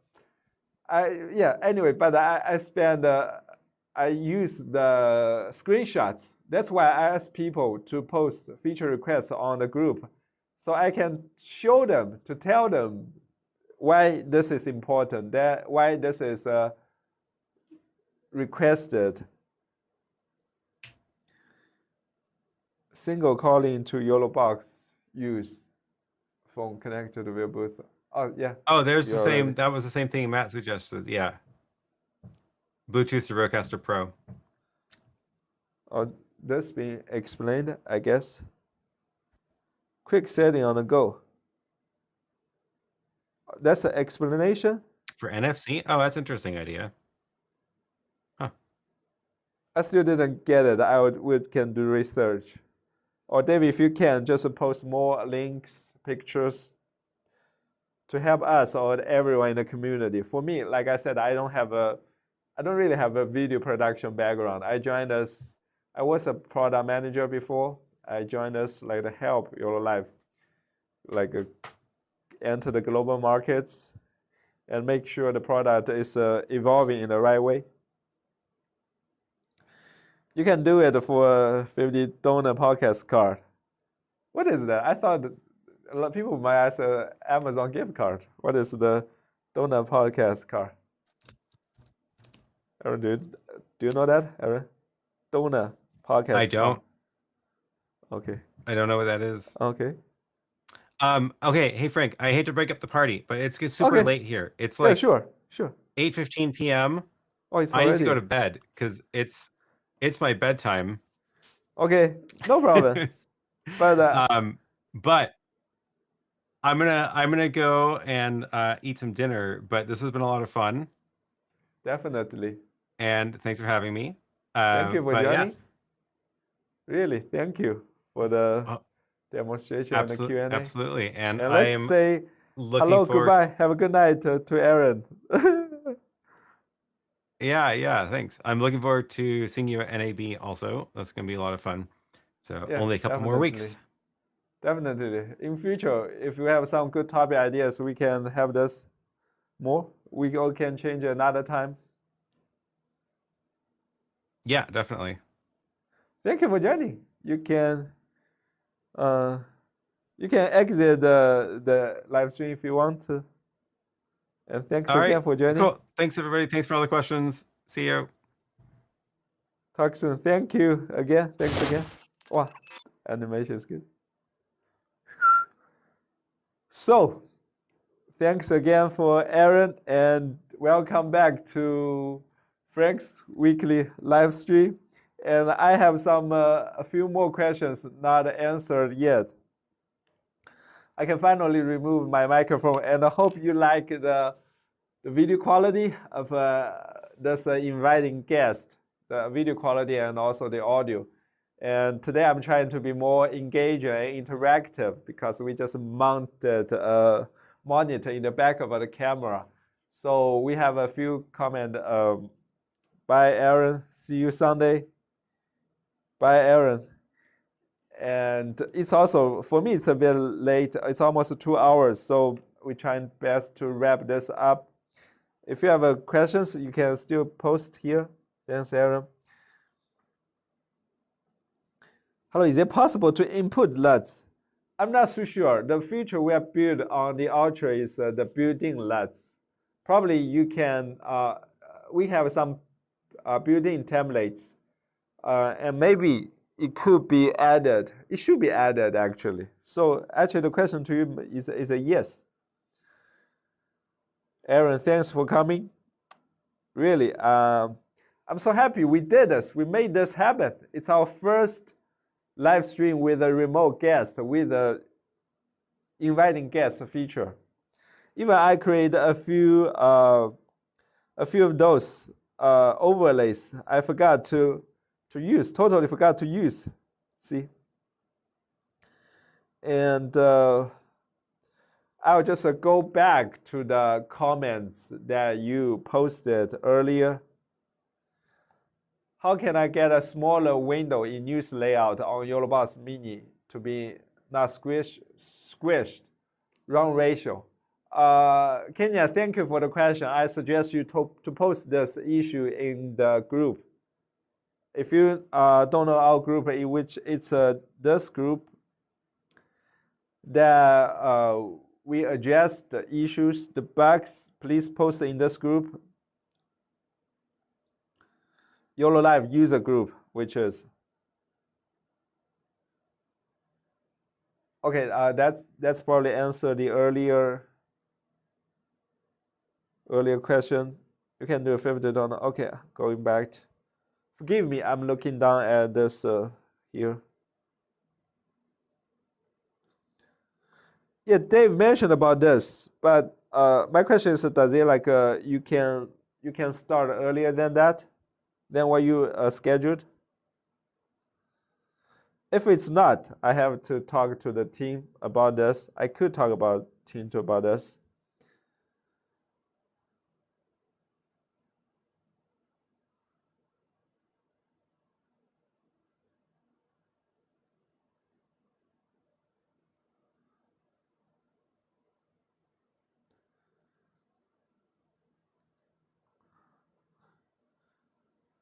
A: anyway, but I use the screenshots. That's why I ask people to post feature requests on the group, so I can show them, to tell them why this is important, why this is requested. Single calling to YOLO box use phone connected to the booth. Oh, yeah.
C: Oh, there's the same. That was the same thing Matt suggested. Yeah. Bluetooth to Rodecaster Pro.
A: Oh, this being explained, I guess. Quick setting on the go. That's an explanation?
C: For NFC? Oh, that's an interesting idea. Huh.
A: I still didn't get it. We can do research. Or David, if you can, just post more links, pictures to help us or everyone in the community. For me, like I said, I don't really have a video production background. I was a product manager before. I joined us like to help your life, like enter the global markets and make sure the product is evolving in the right way. You can do it for a $50 podcast card. What is that? I thought a lot of people might ask an Amazon gift card. What is the donut podcast card? Aaron, do you know that, Aaron? Donut podcast
C: I don't.
A: card. Okay.
C: I don't know what that is.
A: Okay.
C: Okay. Hey, Frank, I hate to break up the party, but it's super
A: Okay.
C: late here. It's
A: Yeah,
C: like
A: sure.
C: 8:15 p.m.
A: Oh, it's
C: I need to
A: already.
C: go to bed because it's my bedtime.
A: Okay, no problem. But
C: But I'm gonna go and eat some dinner. But this has been a lot of fun,
A: definitely.
C: and thanks for having me.
A: Thank you for
C: but
A: joining.
C: yeah,
A: Really, thank you for the demonstration and the Q&A.
C: absolutely. And
A: And
C: I
A: let's
C: am
A: say
C: looking
A: hello,
C: forward.
A: goodbye. Have a good night to Aaron.
C: Yeah, thanks. I'm looking forward to seeing you at NAB also. That's gonna be a lot of fun. So
A: Yeah,
C: only a couple more weeks.
A: Definitely. In future, if you have some good topic ideas, we can have this more. We all can change another time.
C: Yeah, definitely.
A: Thank you for joining. You can exit the live stream if you want to. And thanks
C: All
A: again
C: right,
A: for joining.
C: cool. Thanks everybody. Thanks for all the questions. See you.
A: Talk soon. Thank you again. Thanks again. Wow, animation is good. So, thanks again for Aaron, and welcome back to Frank's weekly live stream. And I have a few more questions not answered yet. I can finally remove my microphone, and I hope you like the video quality of this inviting guest, the video quality and also the audio. And today I'm trying to be more engaging and interactive because we just mounted a monitor in the back of the camera. So we have a few comments. Bye, Aaron. See you Sunday. Bye, Aaron. And it's also, for me, it's a bit late. It's almost 2 hours. So we're trying best to wrap this up. If you have questions, you can still post here. Thanks, Aaron. Hello, is it possible to input LUTs? I'm not so sure. The feature we have built on the Ultra is the built-in LUTs. Probably you can, we have some built-in templates. And maybe it could be added. It should be added, actually. So actually, the question to you is a yes. Aaron, thanks for coming. Really, I'm so happy we did this. We made this happen. It's our first live stream with a remote guest, with the inviting guest feature. Even I created a few of those overlays. I forgot to use, totally forgot to use. See? And I'll just go back to the comments that you posted earlier. How can I get a smaller window in news layout on YOLOBOX Mini to be not squished? Wrong ratio. Kenya, thank you for the question. I suggest you to post this issue in the group. If you don't know our group, in which it's this group that we address the issues, the bugs, please post in this group. YOLO Live user group, which is okay. That's probably answer the earlier question. You can do a $50. Okay, going back. Forgive me, I'm looking down at this here. Yeah, Dave mentioned about this, but my question is, does it like you can start earlier than that, than what you scheduled? If it's not, I have to talk to the team about this. I could talk about team about this.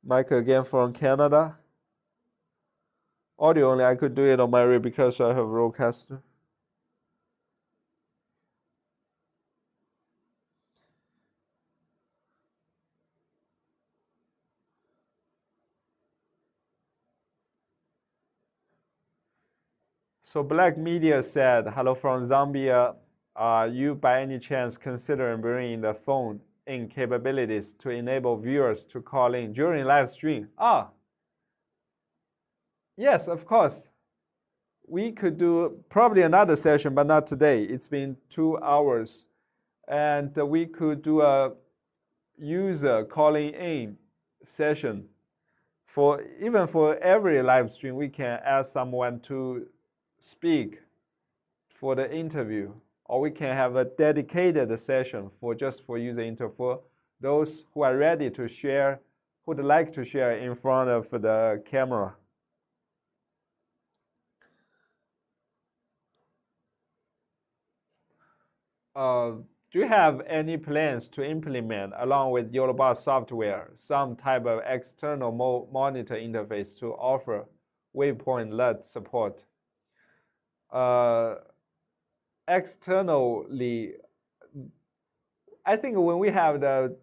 A: Mike again from Canada. Audio only, I could do it on my rig because I have Rodecaster. So Black Media said, hello from Zambia. Are you by any chance considering bringing the phone in capabilities to enable viewers to call in during live stream? Yes, of course. We could do probably another session, but not today. It's been 2 hours. And we could do a user calling in session. Even for every live stream, we can ask someone to speak for the interview, or we can have a dedicated session just for user interview for those who are ready to share, who would like to share in front of the camera. Do you have any plans to implement, along with YOLOBOT software, some type of external monitor interface to offer waypoint LUT support? Externally, I think when we have the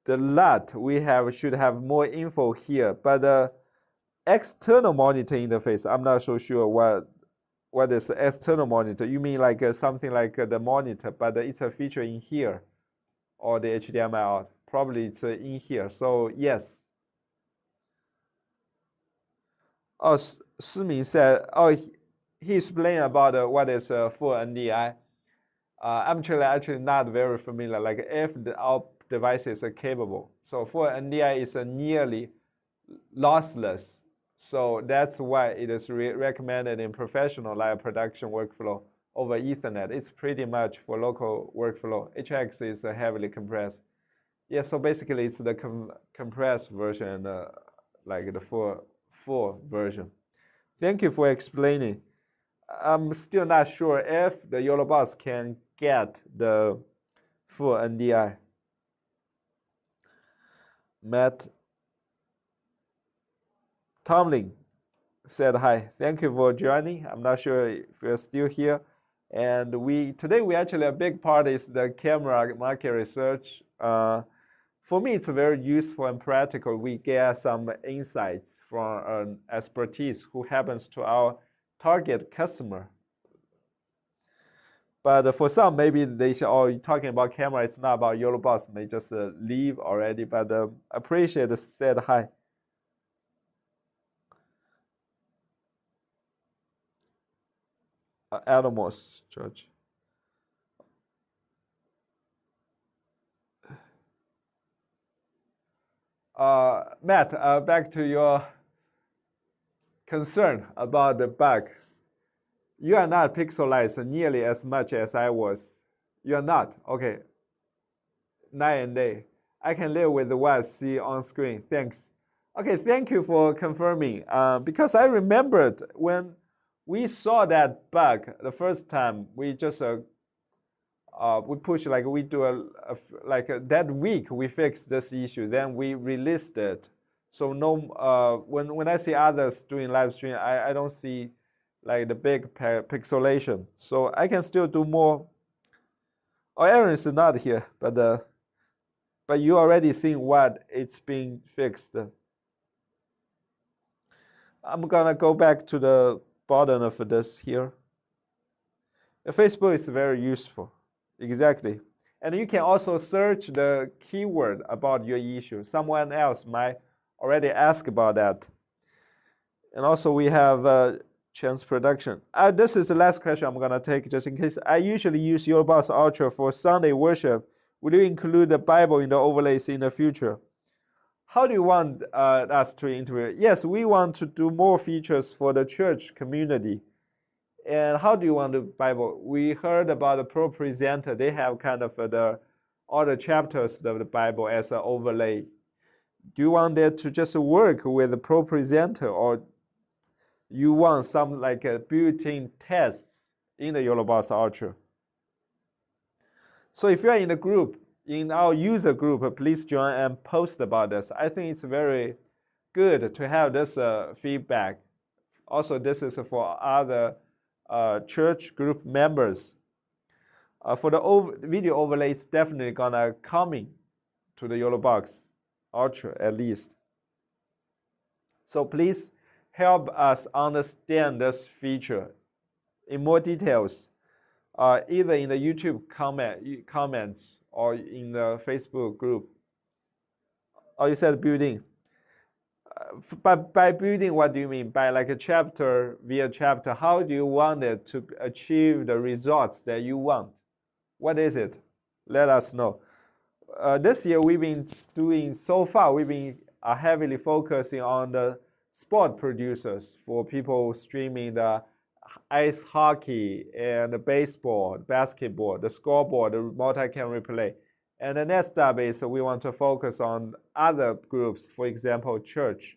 A: LUT, we should have more info here. But the external monitor interface, I'm not so sure what is external monitor. You mean like something like the monitor, but it's a feature in here, or the HDMI out. Probably it's in here. So yes. Oh, Simin said, he explained about what is full NDI. I'm actually not very familiar, like if our devices are capable. So full NDI is nearly lossless. So that's why it is recommended in professional live production workflow over Ethernet. It's pretty much for local workflow. HX is heavily compressed. Yeah, so basically it's the compressed version, like the full version. Thank you for explaining. I'm still not sure if the YOLOBOT can get the full NDI. Matt Tomlin said hi. Thank you for joining. I'm not sure if you're still here. And today we actually, a big part is the camera market research. For me, it's very useful and practical. We get some insights from an expertise who happens to our target customer. But for some, maybe they say, oh, you're talking about camera, it's not about YOLOBOT, may just leave already. But appreciate said hi. Adamos, George. Matt, back to your concern about the bug. You are not pixelized nearly as much as I was. You are not. Okay. Night and day. I can live with what I see on screen. Thanks. Okay, thank you for confirming. Because I remembered when we saw that bug the first time, we just we push, like we do that week we fixed this issue, then we released it. So no, when I see others doing live stream, I don't see like the big pixelation. So I can still do more. Oh, Aaron is not here, but you already seen what it's being fixed. I'm gonna go back to the bottom of this here. Facebook is very useful. Exactly. And you can also search the keyword about your issue. Someone else might already ask about that. And also we have chance production. This is the last question I'm gonna take just in case. I usually use YOLOBOT Ultra for Sunday worship. Will you include the Bible in the overlays in the future? how do you want us to integrate? Yes, we want to do more features for the church community. And how do you want the Bible? We heard about the Pro Presenter. They have kind of all the chapters of the Bible as an overlay. Do you want that to just work with the Pro Presenter, or you want some like built-in tests in the YOLOBOX Ultra? So if you are in the group, in our user group, please join and post about this. I think it's very good to have this feedback. Also, this is for other church group members. For the video overlay, it's definitely gonna coming to the YOLOBOX Ultra at least. So please help us understand this feature in more details, either in the YouTube comments or in the Facebook group. Oh, you said building. By building, what do you mean? By like a chapter via chapter, how do you want it to achieve the results that you want? What is it? Let us know. This year we've been doing, so far we've been heavily focusing on the sport producers for people streaming the ice hockey and the baseball, basketball, the scoreboard, the multi-cam replay. And the next step is we want to focus on other groups, for example, church.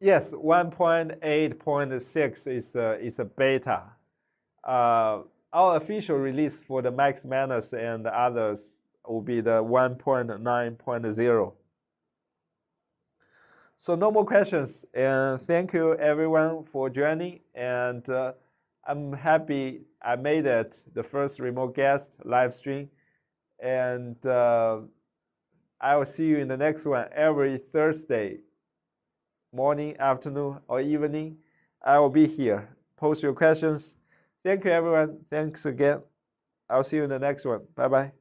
A: Yes, 1.8.6 is a beta. Our official release for the Max Manus and others will be the 1.9.0. So no more questions, and thank you everyone for joining. And I'm happy I made it the first remote guest live stream, and I will see you in the next one every Thursday morning, afternoon, or evening. I will be here. Post your questions. Thank you everyone. Thanks again. I'll see you in the next one. Bye bye.